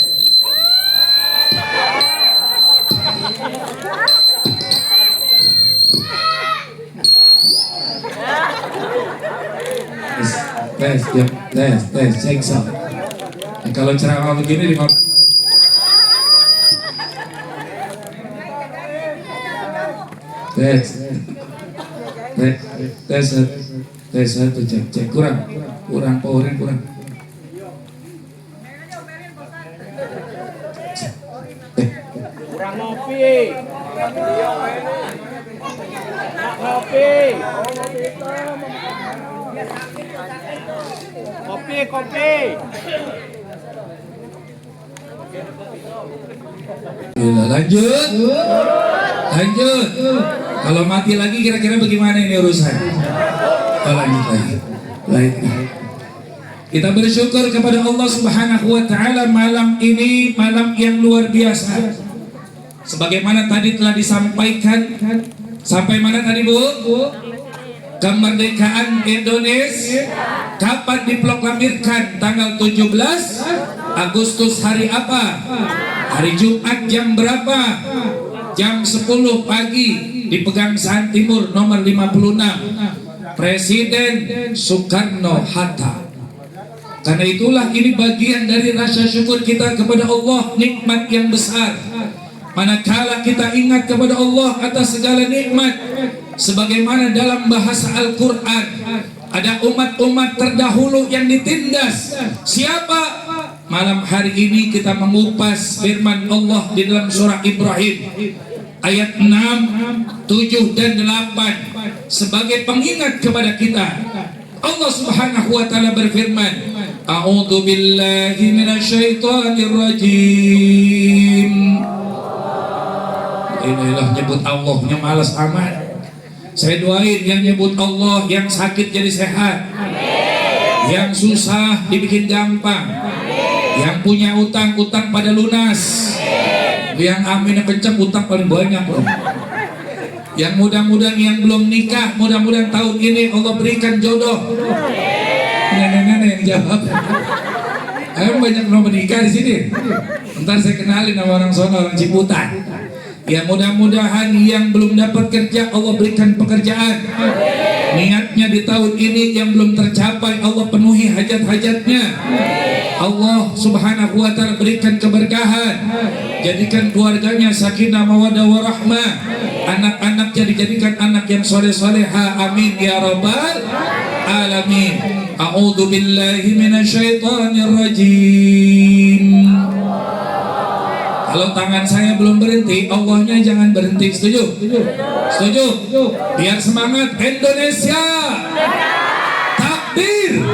Tes, cek sound. Kalau ceramah begini di tes satu cek kurang powernya kurang. Kurang ngopi. Kopi. Lanjut. Kalau mati lagi kira-kira bagaimana ini urusan? Lanjut lagi. Kita bersyukur kepada Allah Subhanahu wa taala, malam ini malam yang luar biasa. Sebagaimana tadi telah disampaikan, sampai mana tadi Bu? Kemerdekaan Indonesia kapan diproklamirkan? Tanggal 17 Agustus, hari apa? Hari Jumat. Jam berapa? Jam 10 pagi di Pegangsaan Timur nomor 56. Presiden Soekarno-Hatta. Karena itulah ini bagian dari rasa syukur kita kepada Allah, nikmat yang besar. Manakala kita ingat kepada Allah atas segala nikmat, sebagaimana dalam bahasa Al-Quran ada umat-umat terdahulu yang ditindas. Siapa? Malam hari ini kita mengupas firman Allah di dalam surah Ibrahim ayat 6, 7 dan 8 sebagai pengingat kepada kita. Allah Subhanahu wa taala berfirman, A'udzu billahi minasyaitonir rajim. Inilah nyebut Allahnya malas amat. Saya doain yang nyebut Allah, yang sakit jadi sehat, yang susah dibikin gampang, yang punya utang pada lunas, yang aminnya kenceng utang paling banyak loh. Yang mudah-mudahan yang belum nikah, mudah-mudahan tahun ini Allah berikan jodoh. Nenek-nenek yang jawab. Ayo banyak belum menikah di sini. Ntar saya kenalin sama orang sono, orang Ciputat. Ya mudah-mudahan yang belum dapat kerja Allah berikan pekerjaan. Niatnya di tahun ini yang belum tercapai Allah penuhi hajat-hajatnya. Allah Subhanahu wa taala berikan keberkahan. Jadikan keluarganya sakinah mawaddah warahmah. Anak-anaknya dijadikan anak yang soleh-soleha. Amin ya rabbal alamin. A'udzu billahi minasyaitonir rajim. Kalau tangan saya belum berhenti, Allahnya jangan berhenti. Setuju? Setuju? Biar semangat. Indonesia. Takbir.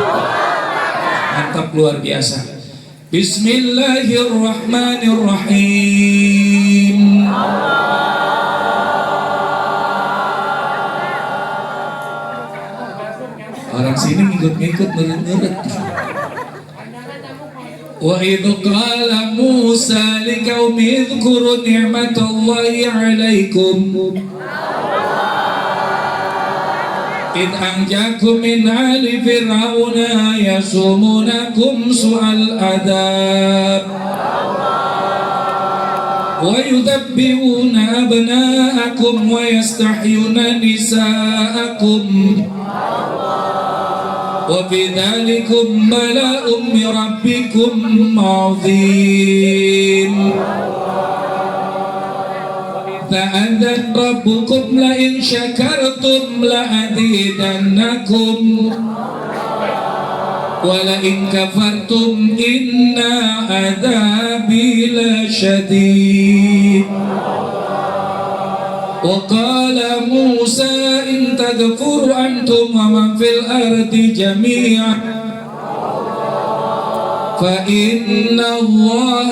mantap luar biasa. Bismillahirrahmanirrahim. Orang sini ngikut-ngikut nurut-nurut. Wa idh qala Musa liqaumi dzkuru ni'matallahi 'alaikum إذ أنجاكم من آل فرعون يسومونكم سوء العذاب ويذبحون أبناءكم ويستحيون نساءكم وفي ذلكم بلاء من ربكم عظيم فأذن ربكم لئن شكرتم لأزيدنكم ولئن كفرتم إن عذابي لشديد وقال موسى إن تكفروا أنتم ومن في الأرض جميعا فإن الله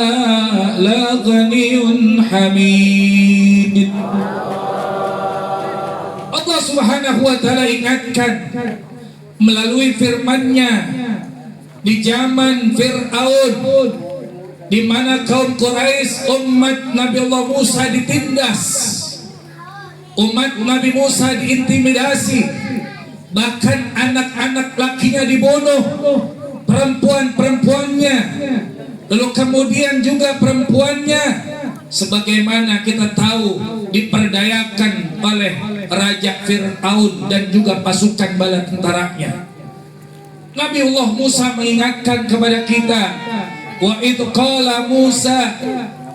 لغني حميد. Allah Subhanahu wa taala ingatkan melalui firman-Nya di zaman Fir'aun, di mana kaum Quraisy umat Nabi Allah Musa ditindas, umat Nabi Musa diintimidasi, bahkan anak-anak lakinya dibunuh, perempuan-perempuannya, lalu kemudian juga perempuannya, sebagaimana kita tahu diperdayakan oleh Raja Fir'aun dan juga pasukan bala tentaranya. Nabi Allah Musa mengingatkan kepada kita, wa idh qala Musa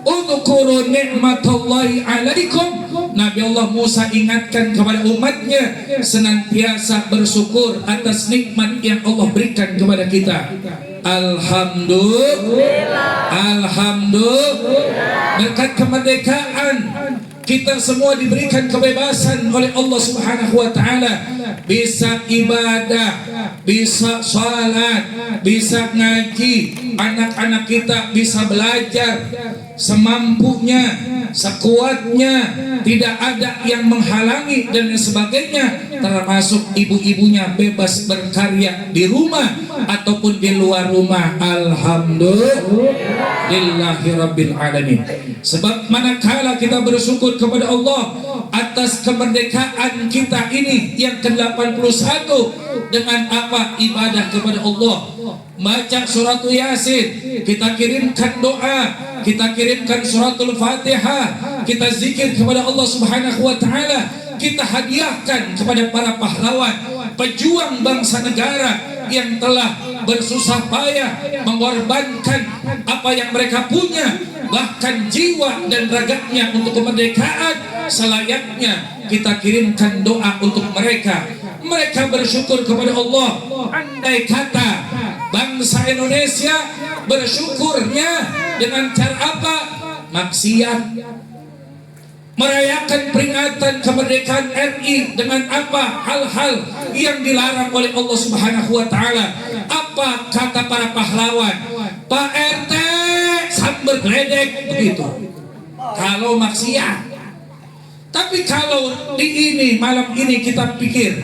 udhkuru ni'matallahi 'alaikum. Nabi Allah Musa ingatkan kepada umatnya senantiasa bersyukur atas nikmat yang Allah berikan kepada kita. Alhamdulillah. Alhamdulillah. Berkat kemerdekaan kita semua diberikan kebebasan oleh Allah Subhanahu wa taala, bisa ibadah, bisa salat, bisa ngaji, anak-anak kita bisa belajar semampunya, sekuatnya, tidak ada yang menghalangi dan sebagainya, termasuk ibu-ibunya bebas berkarya di rumah ataupun di luar rumah. Alhamdulillahirabbil alamin. Sebab manakala kita bersyukur kepada Allah atas kemerdekaan kita ini yang ke-81 dengan apa? Ibadah kepada Allah, baca surat Yasin, kita kirimkan doa, kita kirimkan suratul Fatihah, kita zikir kepada Allah Subhanahu wa taala, kita hadiahkan kepada para pahlawan, pejuang bangsa negara yang telah bersusah payah mengorbankan apa yang mereka punya, bahkan jiwa dan raganya untuk kemerdekaan. Selayaknya kita kirimkan doa untuk mereka. Mereka bersyukur kepada Allah. Andai kata bangsa Indonesia bersyukurnya dengan cara apa? Maksiat. Merayakan peringatan kemerdekaan RI dengan apa? Hal-hal yang dilarang oleh Allah Subhanahu wa taala. Apa kata para pahlawan? Pak RT sambar geledek, begitu. Kalau maksiat. Tapi kalau di ini malam ini kita pikir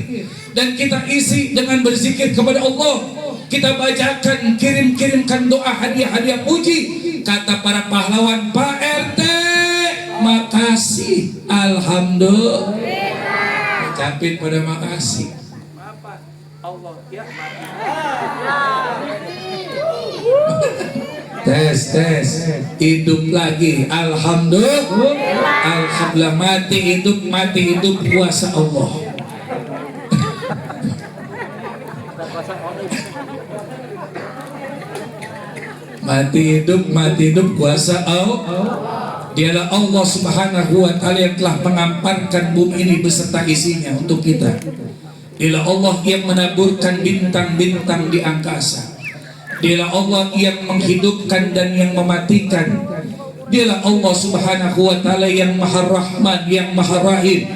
dan kita isi dengan berzikir kepada Allah, kita bacakan, kirimkan doa, hadiah-hadiah puji, kata para pahlawan, Pak RT makasih, alhamdulillah, ucapin pada makasih. Allah ya. Tes, hidup lagi, alhamdulillah, alhamdulillah, mati hidup kuasa Allah. Mati hidup kuasa Allah. Dialah Allah Subhanahu wa taala yang telah mengamparkan bumi ini beserta isinya untuk kita. Dialah Allah yang menaburkan bintang-bintang di angkasa. Dialah Allah yang menghidupkan dan yang mematikan. Dialah Allah Subhanahu wa Ta'ala yang Maha Rahman, yang Maha Rahim.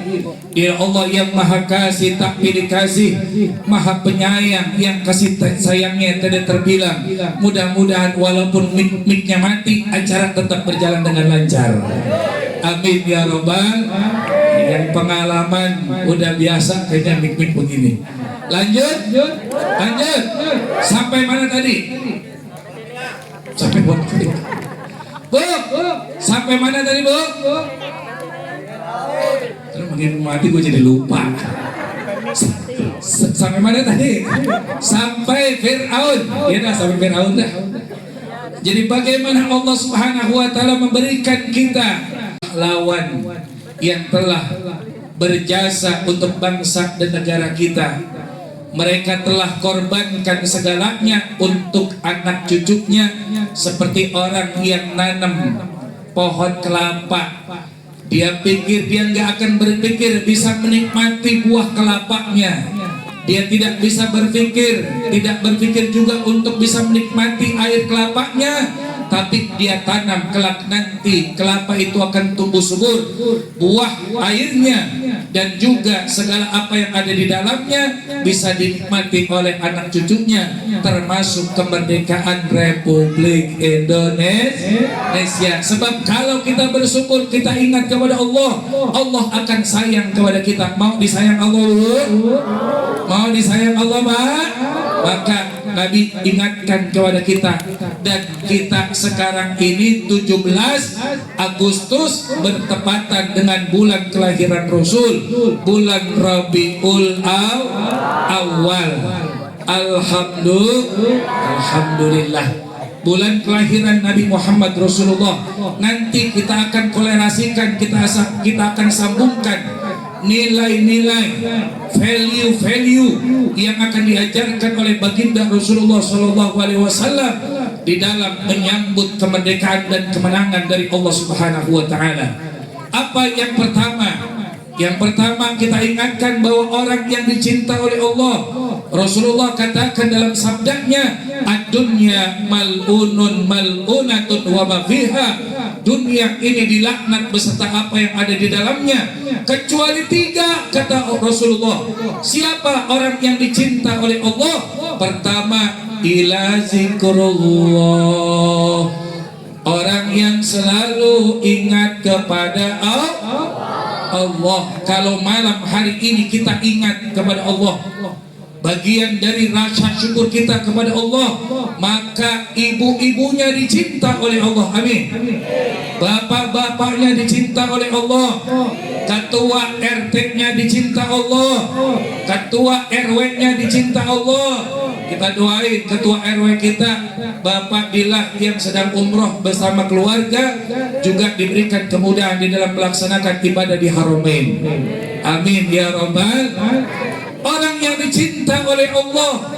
Dia Allah yang Maha Kasih, tak pilih kasih, Maha Penyayang, yang kasih sayangnya tidak terbilang. Mudah-mudahan walaupun mic-nya mati, acara tetap berjalan dengan lancar. Amin ya Robbal. Yang pengalaman udah biasa kayaknya mic-mic begini. Lanjut. Sampai mana tadi? Sampai mana tadi? Bu, sampai mana tadi, Bu? Terus makin mati gue jadi lupa. Sampai mana tadi? Sampai Fir'aun. Ya dah, sampai Fir'aun dah. Jadi bagaimana Allah Subhanahu wa Ta'ala memberikan kita lawan yang telah berjasa untuk bangsa dan negara kita. Mereka telah korbankan segalanya untuk anak cucunya, seperti orang yang nanam pohon kelapa. Dia pikir dia nggak akan berpikir bisa menikmati buah kelapanya. Dia tidak bisa tidak berpikir juga untuk bisa menikmati air kelapanya. Tapi dia tanam, kelak nanti kelapa itu akan tumbuh subur, buah airnya dan juga segala apa yang ada di dalamnya bisa dinikmati oleh anak cucunya, termasuk kemerdekaan Republik Indonesia. Sebab kalau kita bersyukur, kita ingat kepada Allah, Allah akan sayang kepada kita. Mau disayang Allah, mau disayang Allah, Pak? Maka Nabi ingatkan kepada kita, dan kita sekarang ini 17 Agustus bertepatan dengan bulan kelahiran Rasul, bulan Rabiul Awal. Alhamdulillah, bulan kelahiran Nabi Muhammad Rasulullah. Nanti kita akan kolerasikan, kita akan sambungkan nilai-nilai, value yang akan diajarkan oleh baginda Rasulullah SAW di dalam menyambut kemerdekaan dan kemenangan dari Allah Subhanahu wa Ta'ala. Apa yang pertama? Yang pertama kita ingatkan bahwa orang yang dicinta oleh Allah, Rasulullah katakan dalam sabdanya, ad-dunya mal'unun mal'unatun wa ma fiha. Dunia ini dilaknat beserta apa yang ada di dalamnya, kecuali 3, kata Rasulullah. Siapa orang yang dicinta oleh Allah? Pertama, ila zikrullah, orang yang selalu ingat kepada Allah. Kalau malam hari ini kita ingat kepada Allah, bagian dari rasa syukur kita kepada Allah, maka ibu-ibunya dicinta oleh Allah. Amin. Bapak-bapaknya dicinta oleh Allah. Ketua RT-nya dicinta Allah. Ketua RW-nya dicinta Allah. Kita doain ketua RW kita, Bapak Dilah yang sedang umroh bersama keluarga, juga diberikan kemudahan di dalam melaksanakan ibadah di Haramain. Amin ya Rabbal. Orang yang dicinta oleh Allah,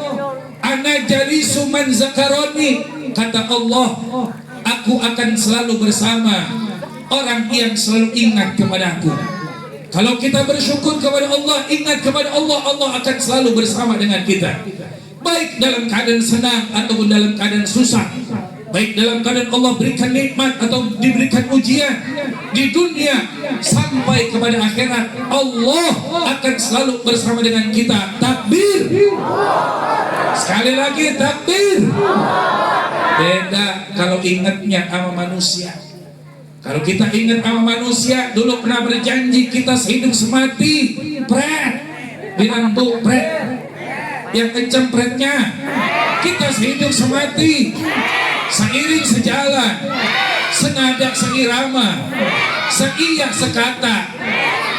ana jalisu man zakaroni, kata Allah, aku akan selalu bersama orang yang selalu ingat kepada aku. Kalau kita bersyukur kepada Allah, ingat kepada Allah, Allah akan selalu bersama dengan kita, baik dalam keadaan senang ataupun dalam keadaan susah, baik dalam keadaan Allah berikan nikmat atau diberikan ujian di dunia sampai kepada akhirat, Allah akan selalu bersama dengan kita. Takbir, sekali lagi takbir. Beda kalau ingatnya sama manusia. Kalau kita ingat sama manusia, dulu pernah berjanji kita sehidup semati, pret, bilang bu pret, yang kenceng pretnya, kita sehidup semati, seiring sejalan, senada seirama, seiyak sekata.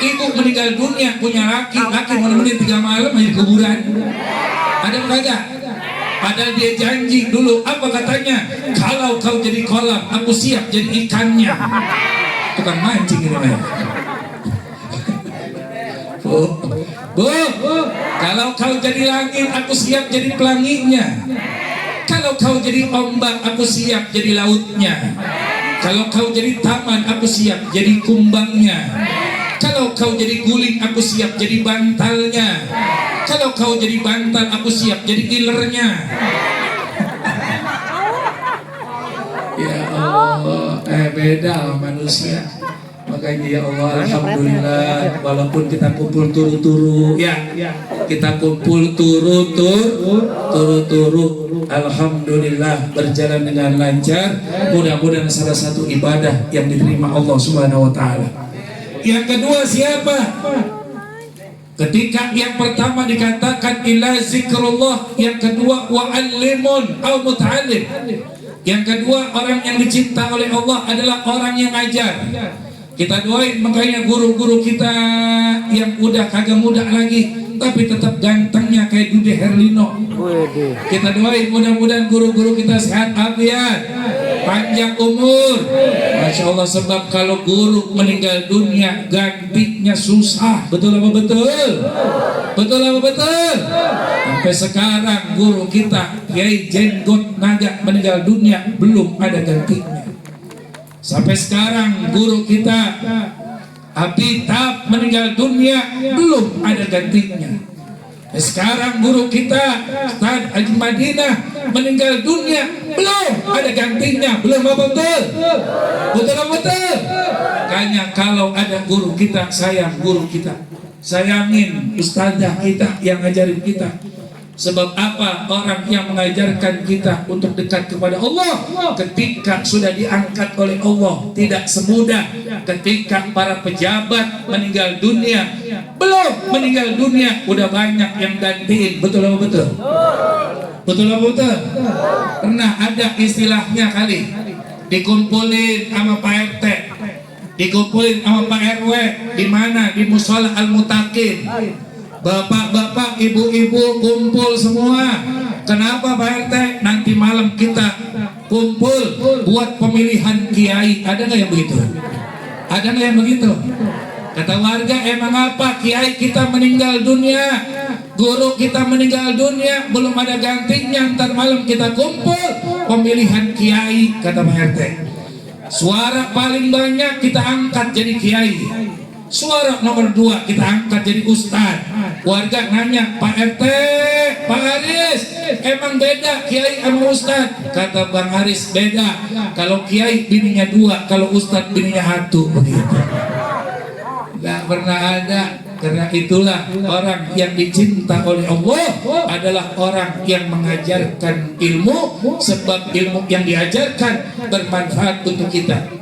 Ibu meninggal dunia punya laki menemani 3 malam aja kuburan. Ada kagak? Padahal dia janji dulu, apa katanya? Kalau kau jadi kolam, aku siap jadi ikannya. Tukang mancing ini mah. Bu, kalau kau jadi langit, aku siap jadi pelanginya. Kalau kau jadi ombak, aku siap jadi lautnya. Kalau kau jadi taman, aku siap jadi kumbangnya. Kalau kau jadi guling, aku siap jadi bantalnya. Kalau kau jadi bantal, aku siap jadi ilernya. Ya Allah. Allah, beda manusia. Makanya ya Allah, alhamdulillah, walaupun kita kumpul turu-turu, ya, kita kumpul turu-turu, alhamdulillah berjalan dengan lancar. Mudah-mudahan salah satu ibadah yang diterima Allah Subhanahu wa taala. Yang kedua siapa? Ketika yang pertama dikatakan ila zikrullah, yang kedua wa'allimun au muta'allim. Yang kedua, orang yang dicinta oleh Allah adalah orang yang ajar. Kita doain makanya guru-guru kita yang udah kagak muda lagi tapi tetap gantengnya kayak Dude Herlino. Kita doain mudah-mudahan guru-guru kita sehat afiat, panjang umur. Masya Allah, sebab kalau guru meninggal dunia gantinya susah. Betul apa betul? Betul apa betul? Sampai sekarang guru kita Kiai Jenggot Naga meninggal dunia belum ada gantinya. Sampai sekarang guru kita Abitab meninggal dunia belum ada gantinya. Sekarang guru kita Ustaz Haji Madinah meninggal dunia belum ada gantinya. Belum apa betul? Betul apa betul? Makanya kalau ada guru kita, sayang guru kita, sayangin ustazah kita yang ngajarin kita. Sebab apa? Orang yang mengajarkan kita untuk dekat kepada Allah ketika sudah diangkat oleh Allah tidak semudah ketika para pejabat meninggal dunia. Belum meninggal dunia udah banyak yang gantiin. Betul apa betul? Betul apa betul? Pernah ada istilahnya kali dikumpulin sama Pak RT, dikumpulin sama Pak RW. Di mana? Di Musola Al-Mutakin. Bapak-bapak, ibu-ibu kumpul semua. Kenapa Pak RT? Nanti malam kita kumpul buat pemilihan kiai. Ada nggak yang begitu? Ada nggak yang begitu? Kata warga, emang apa? Kiai kita meninggal dunia, guru kita meninggal dunia, belum ada gantinya. Ntar malam kita kumpul pemilihan kiai. Kata Pak RT, suara paling banyak kita angkat jadi kiai. Suara nomor 2 kita angkat jadi ustad. Warga nanya, Pak RT, Pak Haris, emang beda kiai sama ustad? Kata Bang Haris, beda. Kalau kiai bininya 2, kalau ustad bininya 1. Begitu. Gak pernah ada. Karena itulah orang yang dicinta oleh Allah adalah orang yang mengajarkan ilmu, sebab ilmu yang diajarkan bermanfaat untuk kita.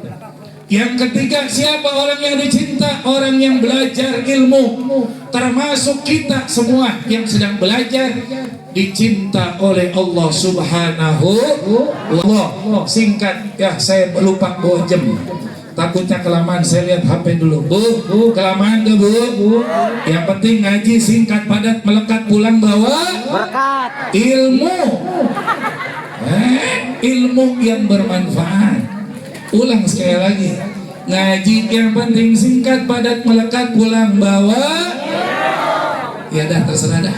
Yang ketiga, siapa orang yang dicinta? Orang yang belajar ilmu. Termasuk kita semua yang sedang belajar dicinta oleh Allah Subhanahu wa ta'ala. Singkat ya, saya lupa bawa jam. Takutnya kelamaan, saya lihat HP dulu. Bu, kelamaan gak bu? Yang penting ngaji singkat padat melekat, pulang bawa berkat ilmu. Ilmu yang bermanfaat. Ulang sekali lagi, ngaji yang penting singkat padat melekat, pulang bawa. Ya dah, terserah dah.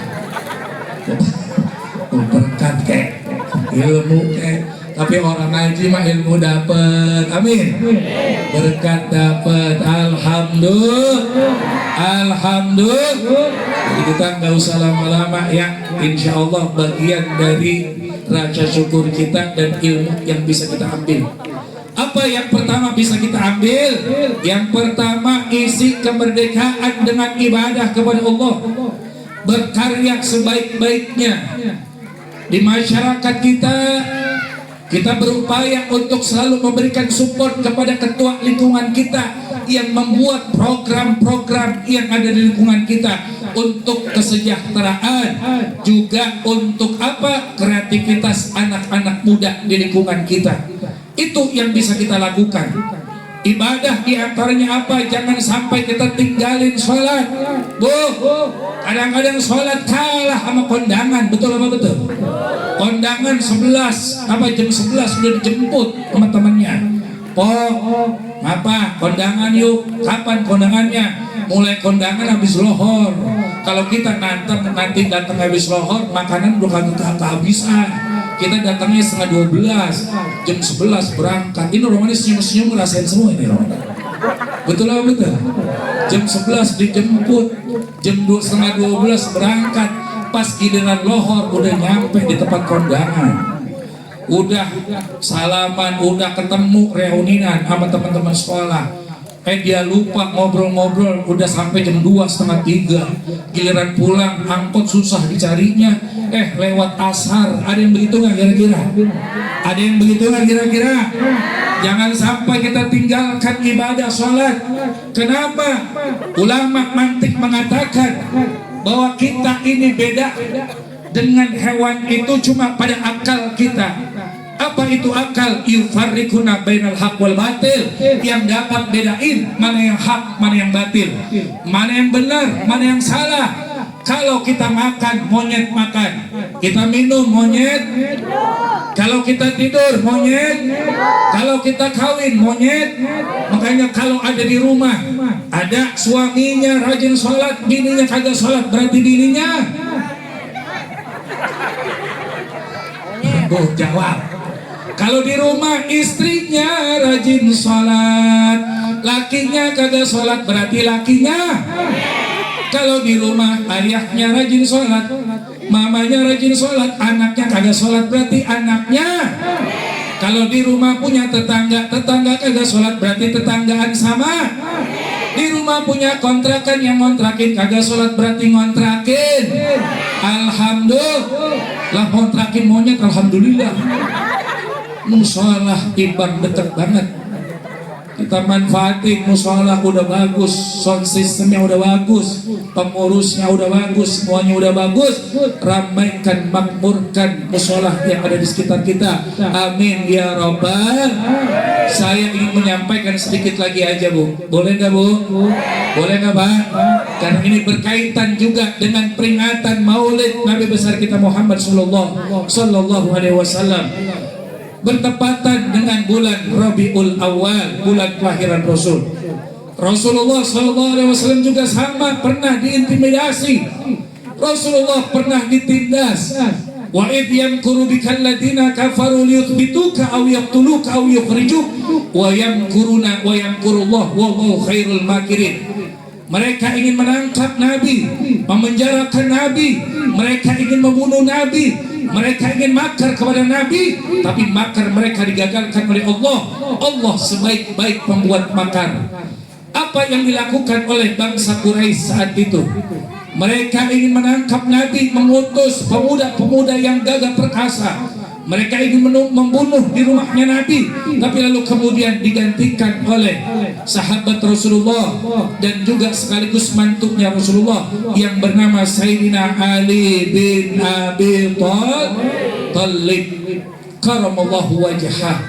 Berkat kek, ilmu kek. Tapi orang ngaji mah ilmu dapat. Amin. Berkat dapat. Alhamdulillah. Alhamdulillah. Jadi kita nggak usah lama-lama ya. Insya Allah bagian dari rasa syukur kita dan ilmu yang bisa kita ambil. Apa yang pertama bisa kita ambil? Yang pertama, isi kemerdekaan dengan ibadah kepada Allah. Berkarya sebaik-baiknya. Di masyarakat kita berupaya untuk selalu memberikan support kepada ketua lingkungan kita yang membuat program-program yang ada di lingkungan kita untuk kesejahteraan, juga untuk apa? Kreativitas anak-anak muda di lingkungan kita. Itu yang bisa kita lakukan. Ibadah diantaranya apa? Jangan sampai kita tinggalin sholat. Bu, kadang-kadang sholat kalah sama kondangan. Betul apa betul? Kondangan 11, jam 11 sudah dijemput sama temannya. Apa? Kondangan yuk. Kapan kondangannya? Mulai kondangan habis lohor. Kalau kita nanti datang habis lohor, makanan udah kagak kehabisan. Kita datangnya setengah 12, jam 11 berangkat. Ini rumahnya senyum-senyum ngerasain semua ini rumahnya. Betul apa betul? Jam 11 dijemput, jam setengah 12 berangkat. Pas giliran lohor udah nyampe di tempat kondangan. udah salaman, udah ketemu reunian sama teman-teman sekolah. Dia lupa ngobrol-ngobrol, udah sampai jam 2:30. Giliran pulang angkot susah dicarinya. Lewat asar. Ada yang begitu nggak kira-kira? Ada yang begitu nggak kira-kira? Jangan sampai kita tinggalkan ibadah sholat. Kenapa? Ulama mantik mengatakan bahwa kita ini beda dengan hewan itu cuma pada akal kita. Apa itu akal? Yufarriquna bainal haq wal batil, yang dapat bedain mana yang hak, mana yang batil, mana yang benar, mana yang salah. Kalau kita makan, monyet makan. Kita minum, monyet. Kalau kita tidur, monyet. Kalau kita kawin, monyet. Makanya kalau ada di rumah, ada suaminya rajin sholat, bininya kagak sholat, berarti bininya. Jawab. Kalau di rumah istrinya rajin sholat, lakinya kagak sholat, berarti lakinya. Kalau di rumah ayahnya rajin sholat, mamanya rajin sholat, anaknya kagak sholat, berarti anaknya. Kalau di rumah punya tetangga, tetangga kagak sholat, berarti tetanggaan sama. Di rumah punya kontrakan, yang ngontrakin kagak sholat, berarti ngontrakin. Alhamdulillah, kontrakin monyet, alhamdulillah. Musolah timbang deket banget. Kita manfaatin musolah, udah bagus, sound systemnya udah bagus, pengurusnya udah bagus, semuanya udah bagus. Ramaikan, makmurkan musolah yang ada di sekitar kita. Amin ya robbal. Saya ingin menyampaikan sedikit lagi aja, Bu. Boleh nggak, Bu? Boleh nggak, Pak? Karena ini berkaitan juga dengan peringatan Maulid Nabi besar kita Muhammad sallallahu alaihi wasallam. Bertepatan dengan bulan Rabiul Awal, bulan kelahiran Rasul. Rasulullah SAW juga sama, pernah diintimidasi. Rasulullah pernah ditindas. Wa idh yamkuru bikal ladina kafaru liyuthbituka aw yaqtuluka aw yukhrijuk wa yamkuruna wa yamkurullah wallahu khairul makirin. Mereka ingin menangkap Nabi, memenjarakan Nabi, mereka ingin membunuh Nabi, mereka ingin makar kepada Nabi, tapi makar mereka digagalkan oleh Allah. Allah sebaik-baik pembuat makar. Apa yang dilakukan oleh bangsa Quraisy saat itu? Mereka ingin menangkap Nabi, mengutus pemuda-pemuda yang gagah perkasa. Mereka ingin membunuh di rumahnya Nabi, tapi lalu kemudian digantikan oleh sahabat Rasulullah dan juga sekaligus mantunya Rasulullah yang bernama Sayyidina Ali bin Abi Thalib karamallahu wajhah.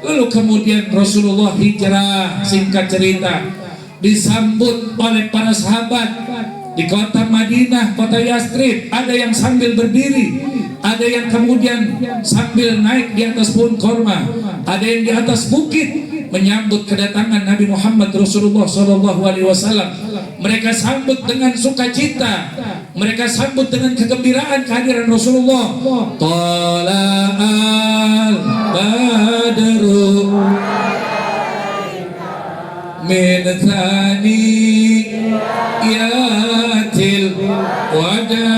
Lalu kemudian Rasulullah hijrah, singkat cerita, disambut oleh para sahabat di kota Madinah, kota Yathrib. Ada yang sambil berdiri, ada yang kemudian sambil naik di atas pohon korma, ada yang di atas bukit menyambut kedatangan Nabi Muhammad Rasulullah SAW. Mereka sambut dengan sukacita, mereka sambut dengan kegembiraan kehadiran Rasulullah. Tala'al badru min thaniyatil wada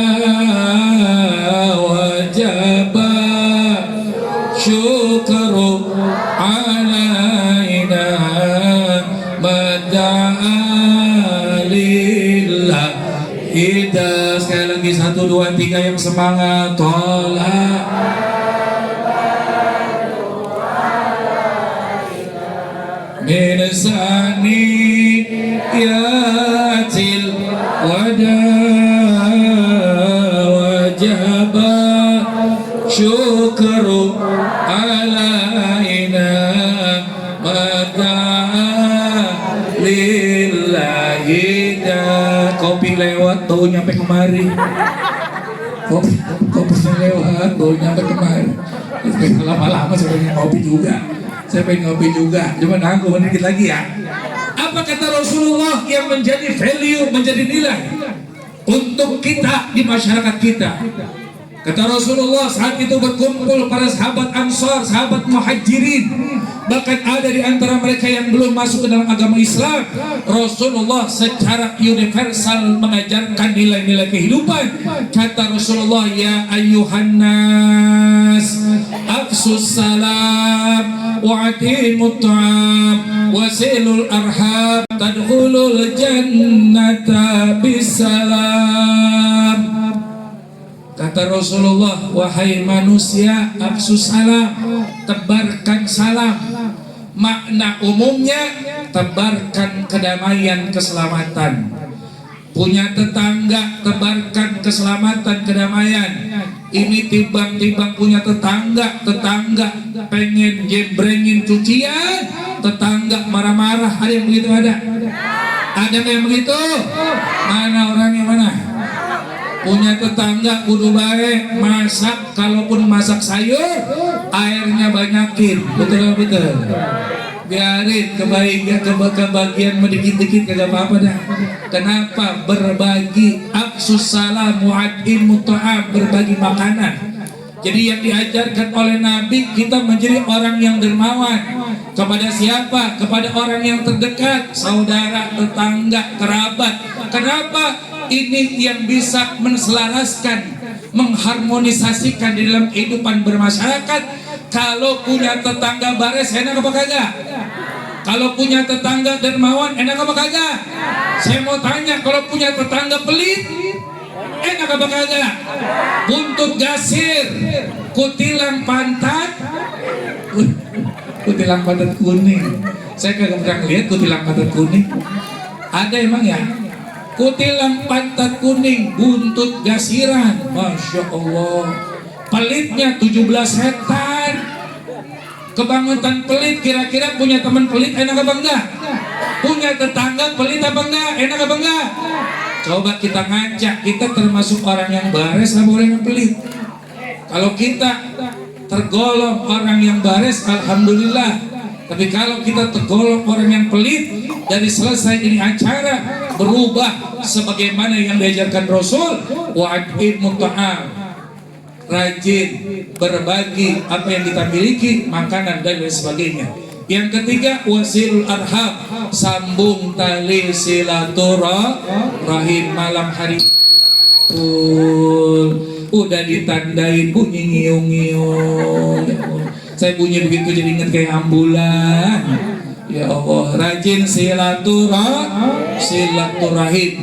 wajaba syukru alaina mada'alillah. Ida, sekali lagi 1, 2, 3 yang semangat. Tolak min saniyatil wada wajaba syukru alaina mada'alillahi. Kopi lewat tuh nyampe kemari, kopinya lewat tuh nyampe kemari. Lama-lama saya pengen kopi juga, cuma nanggung sedikit lagi ya. Apa kata Rasulullah yang menjadi value, menjadi nilai untuk kita di masyarakat kita? Kata Rasulullah saat itu berkumpul para sahabat Ansar, sahabat Muhajirin, bahkan ada di antara mereka yang belum masuk ke dalam agama Islam. Rasulullah secara universal mengajarkan nilai-nilai kehidupan. Kata Rasulullah, ya ayyuhan nas, nas afsus salam wa'timut ta'am wasilul arham tadkhulul jannata bisalam. Kata Rasulullah, wahai manusia, afsus salam, tebarkan salam. Makna umumnya, tebarkan kedamaian, keselamatan. Punya tetangga, tebarkan keselamatan, kedamaian. Ini timbang-timbang punya tetangga pengen jembrengin cucian, tetangga marah-marah. Ada yang begitu? Ada yang begitu? Mana orangnya mana? Punya tetangga kudu baik, masak, kalaupun masak sayur airnya banyakin, betul. Biarin kebagian medikit-dikit kagak apa-apa dah. Kenapa? Berbagi, afsus salam wa'timut ta'am, berbagi makanan. Jadi yang diajarkan oleh Nabi, kita menjadi orang yang dermawan. Kepada siapa? Kepada orang yang terdekat, saudara, tetangga, kerabat. Kenapa? Ini yang bisa menselaraskan, mengharmonisasikan di dalam kehidupan bermasyarakat. Kalau punya tetangga bares, enak apa kagak? Kalau punya tetangga dermawan, enak apa kagak? Saya mau tanya, kalau punya tetangga pelit, enak apa kagak? Buntut gasir, kutilang pantat, kutilang pantat kuning. Saya kagak pernah lihat kutilang pantat kuning. Ada emang ya? Kutilang pantat kuning, buntut gasiran, Masya Allah. Pelitnya 17 setan. Kebangetan pelit, kira-kira punya teman pelit enak apa enggak? Punya tetangga pelit apa enggak? Enak apa enggak? Coba kita ngaca, kita termasuk orang yang bares atau orang yang pelit? Kalau kita tergolong orang yang bares, alhamdulillah. Tapi kalau kita tergolong orang yang pelit, dari selesai ini acara berubah sebagaimana yang diajarkan Rasul, wa'timut ta'am, rajin berbagi apa yang kita miliki, makanan dan lain sebagainya. Yang ketiga, wasilul arham, sambung tali silaturahim. Malam hari udah ditandain bunyi ngiung-ngiung. Saya bunyi begitu jadi ingat kayak ambulan. Ya Allah, rajin silaturahim.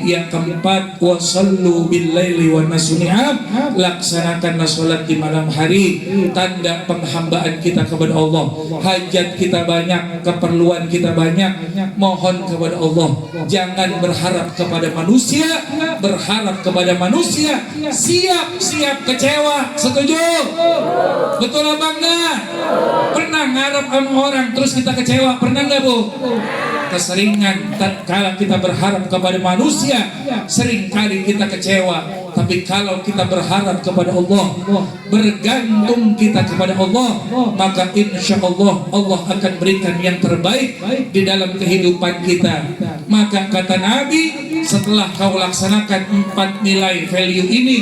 Yang keempat, wasallu billaili wan nasu ni'am, laksanakanlah salat di malam hari. Tanda penghambaan kita kepada Allah. Hajat kita banyak, keperluan kita banyak, mohon kepada Allah. Jangan berharap kepada manusia, berharap kepada manusia siap kecewa. Setuju? Betul apa enggak? Pernah ngarep sama orang terus kita kecewa? Pernah enggak, Bu? Keseringan kalau kita berharap kepada manusia, seringkali kita kecewa. Tapi kalau kita berharap kepada Allah, bergantung kita kepada Allah, maka insya Allah Allah akan berikan yang terbaik di dalam kehidupan kita. Maka kata Nabi, setelah kau laksanakan 4 nilai value ini,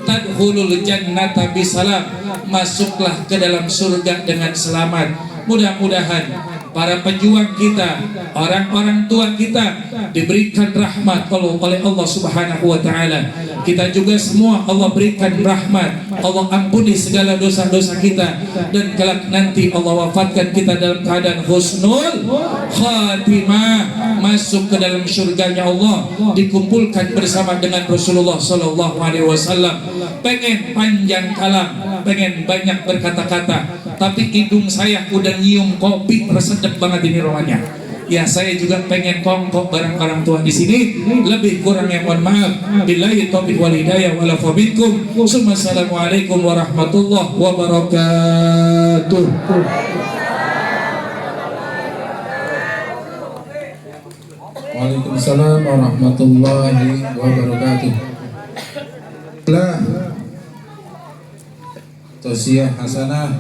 tadkhulul jannata bisalam, masuklah ke dalam surga dengan selamat. Mudah-mudahan para pejuang kita, orang-orang tua kita diberikan rahmat oleh Allah Subhanahu wa taala. Kita juga semua Allah berikan rahmat. Allah ampuni segala dosa-dosa kita, dan kelak nanti Allah wafatkan kita dalam keadaan husnul khatimah, masuk ke dalam surganya Allah, dikumpulkan bersama dengan Rasulullah sallallahu alaihi wasallam. Pengen panjang kalam, pengen banyak berkata-kata, tapi hidung saya udah nyium kopi, resedep banget ini rumahnya. Ya, saya juga pengen kongkong bareng orang tua di sini. Lebih kurang yang mohon maaf. Billahi taufiq wal hidayah wal afu minkum. Assalamualaikum warahmatullahi wabarakatuh. Waalaikumsalam warahmatullahi wabarakatuh. Tausiah hasanah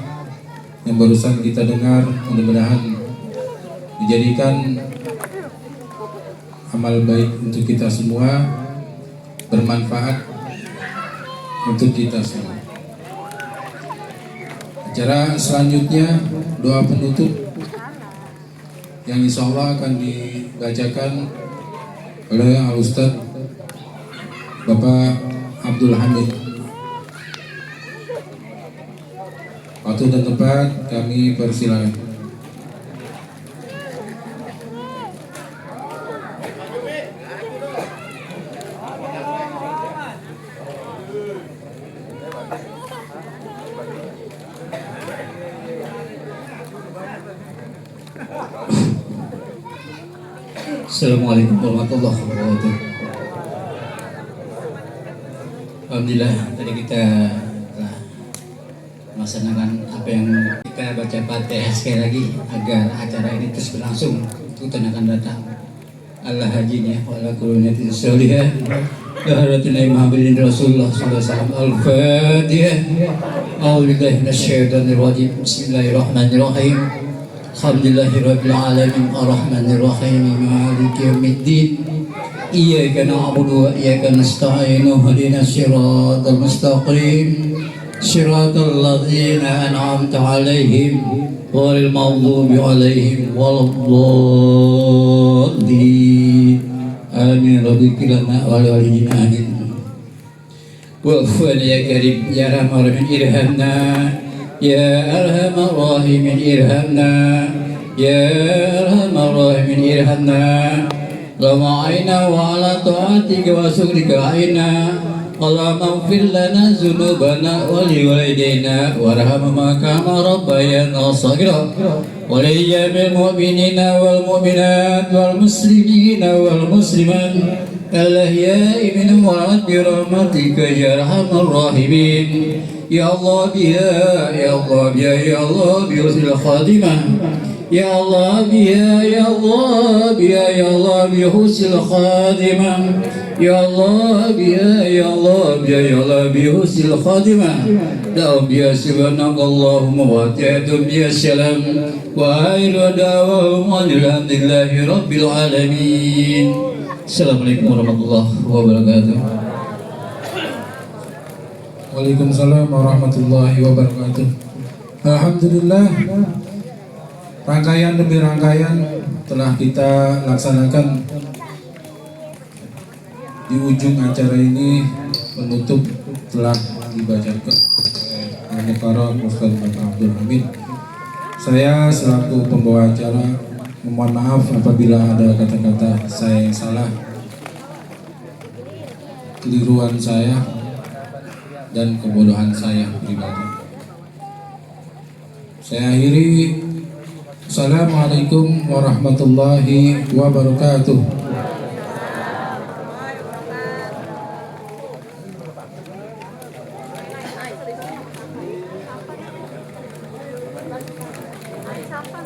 yang barusan kita dengar, mudah-mudahan dijadikan amal baik untuk kita semua, bermanfaat untuk kita semua. Acara selanjutnya doa penutup yang insya Allah akan dibacakan oleh Al-Ustadz Bapak Abdul Hamid. Waktu dan tempat kami persilakan. Assalamualaikum warahmatullahi wabarakatuh. Alhamdulillah tadi kita telah melaksanakan apa yang kita baca Fatihah sekali lagi agar acara ini terus berlangsung untuk tahun akan datang. Allah hajinya wala kuluniyatin sholihah laharatina Muhammadin Rasulullah sallallahu alaihi wasallam. Al-Fatihah. A'udzubillahi minasyaitonir rajim. Bismillahirrahmanirrahim. Alhamdulillahirabbil alamin arrahmanir rahim maliki yaumiddin. Iyyaka na'budu wa iyyaka nasta'in ihdinas siratal mustaqim siratal ladzina an'amta 'alaihim ghairil maghdubi 'alaihim waladdallin. Amin. Rabbana wa walidina amin. Wa ya karim ya rahman irhamna ya arhamar rahimin irhamna ya arhamar rahimin irhamna lama aina wa ala ta'atika wa syukrika aina Allahumma ighfir lana dzunubana wa li walidayna warhamna kama rabbayana shaghira wa li jami'il mu'minina wal mu'minat wal muslimina wal muslimat al-ahya'i minhum bi rahmatika ya arhamar rahimin. Ya Allah biya, ya Allah biya, ya Allah biya husnul khatimah. Ya Allah biya, ya Allah biya, ya Allah biya husnul khatimah. Ya Allah biya, ya Allah biya, ya Allah biya husnul khatimah. Da'u biya subhanakallahumma wa ta'ala biya salam wa akhiru da'wahum alhamdulillahi rabbil alamin. Assalamualaikum warahmatullahi wabarakatuh. Waalaikumsalam warahmatullahi wabarakatuh. Alhamdulillah, rangkaian demi rangkaian telah kita laksanakan. Di ujung acara ini penutup telah dibacakan oleh para Ustaz Abdul Hamid. Saya selaku pembawa acara mohon maaf apabila ada kata-kata saya yang salah, keliruan saya dan kebodohan saya pribadi. Saya akhiri. Assalamualaikum warahmatullahi wabarakatuh. Siapa?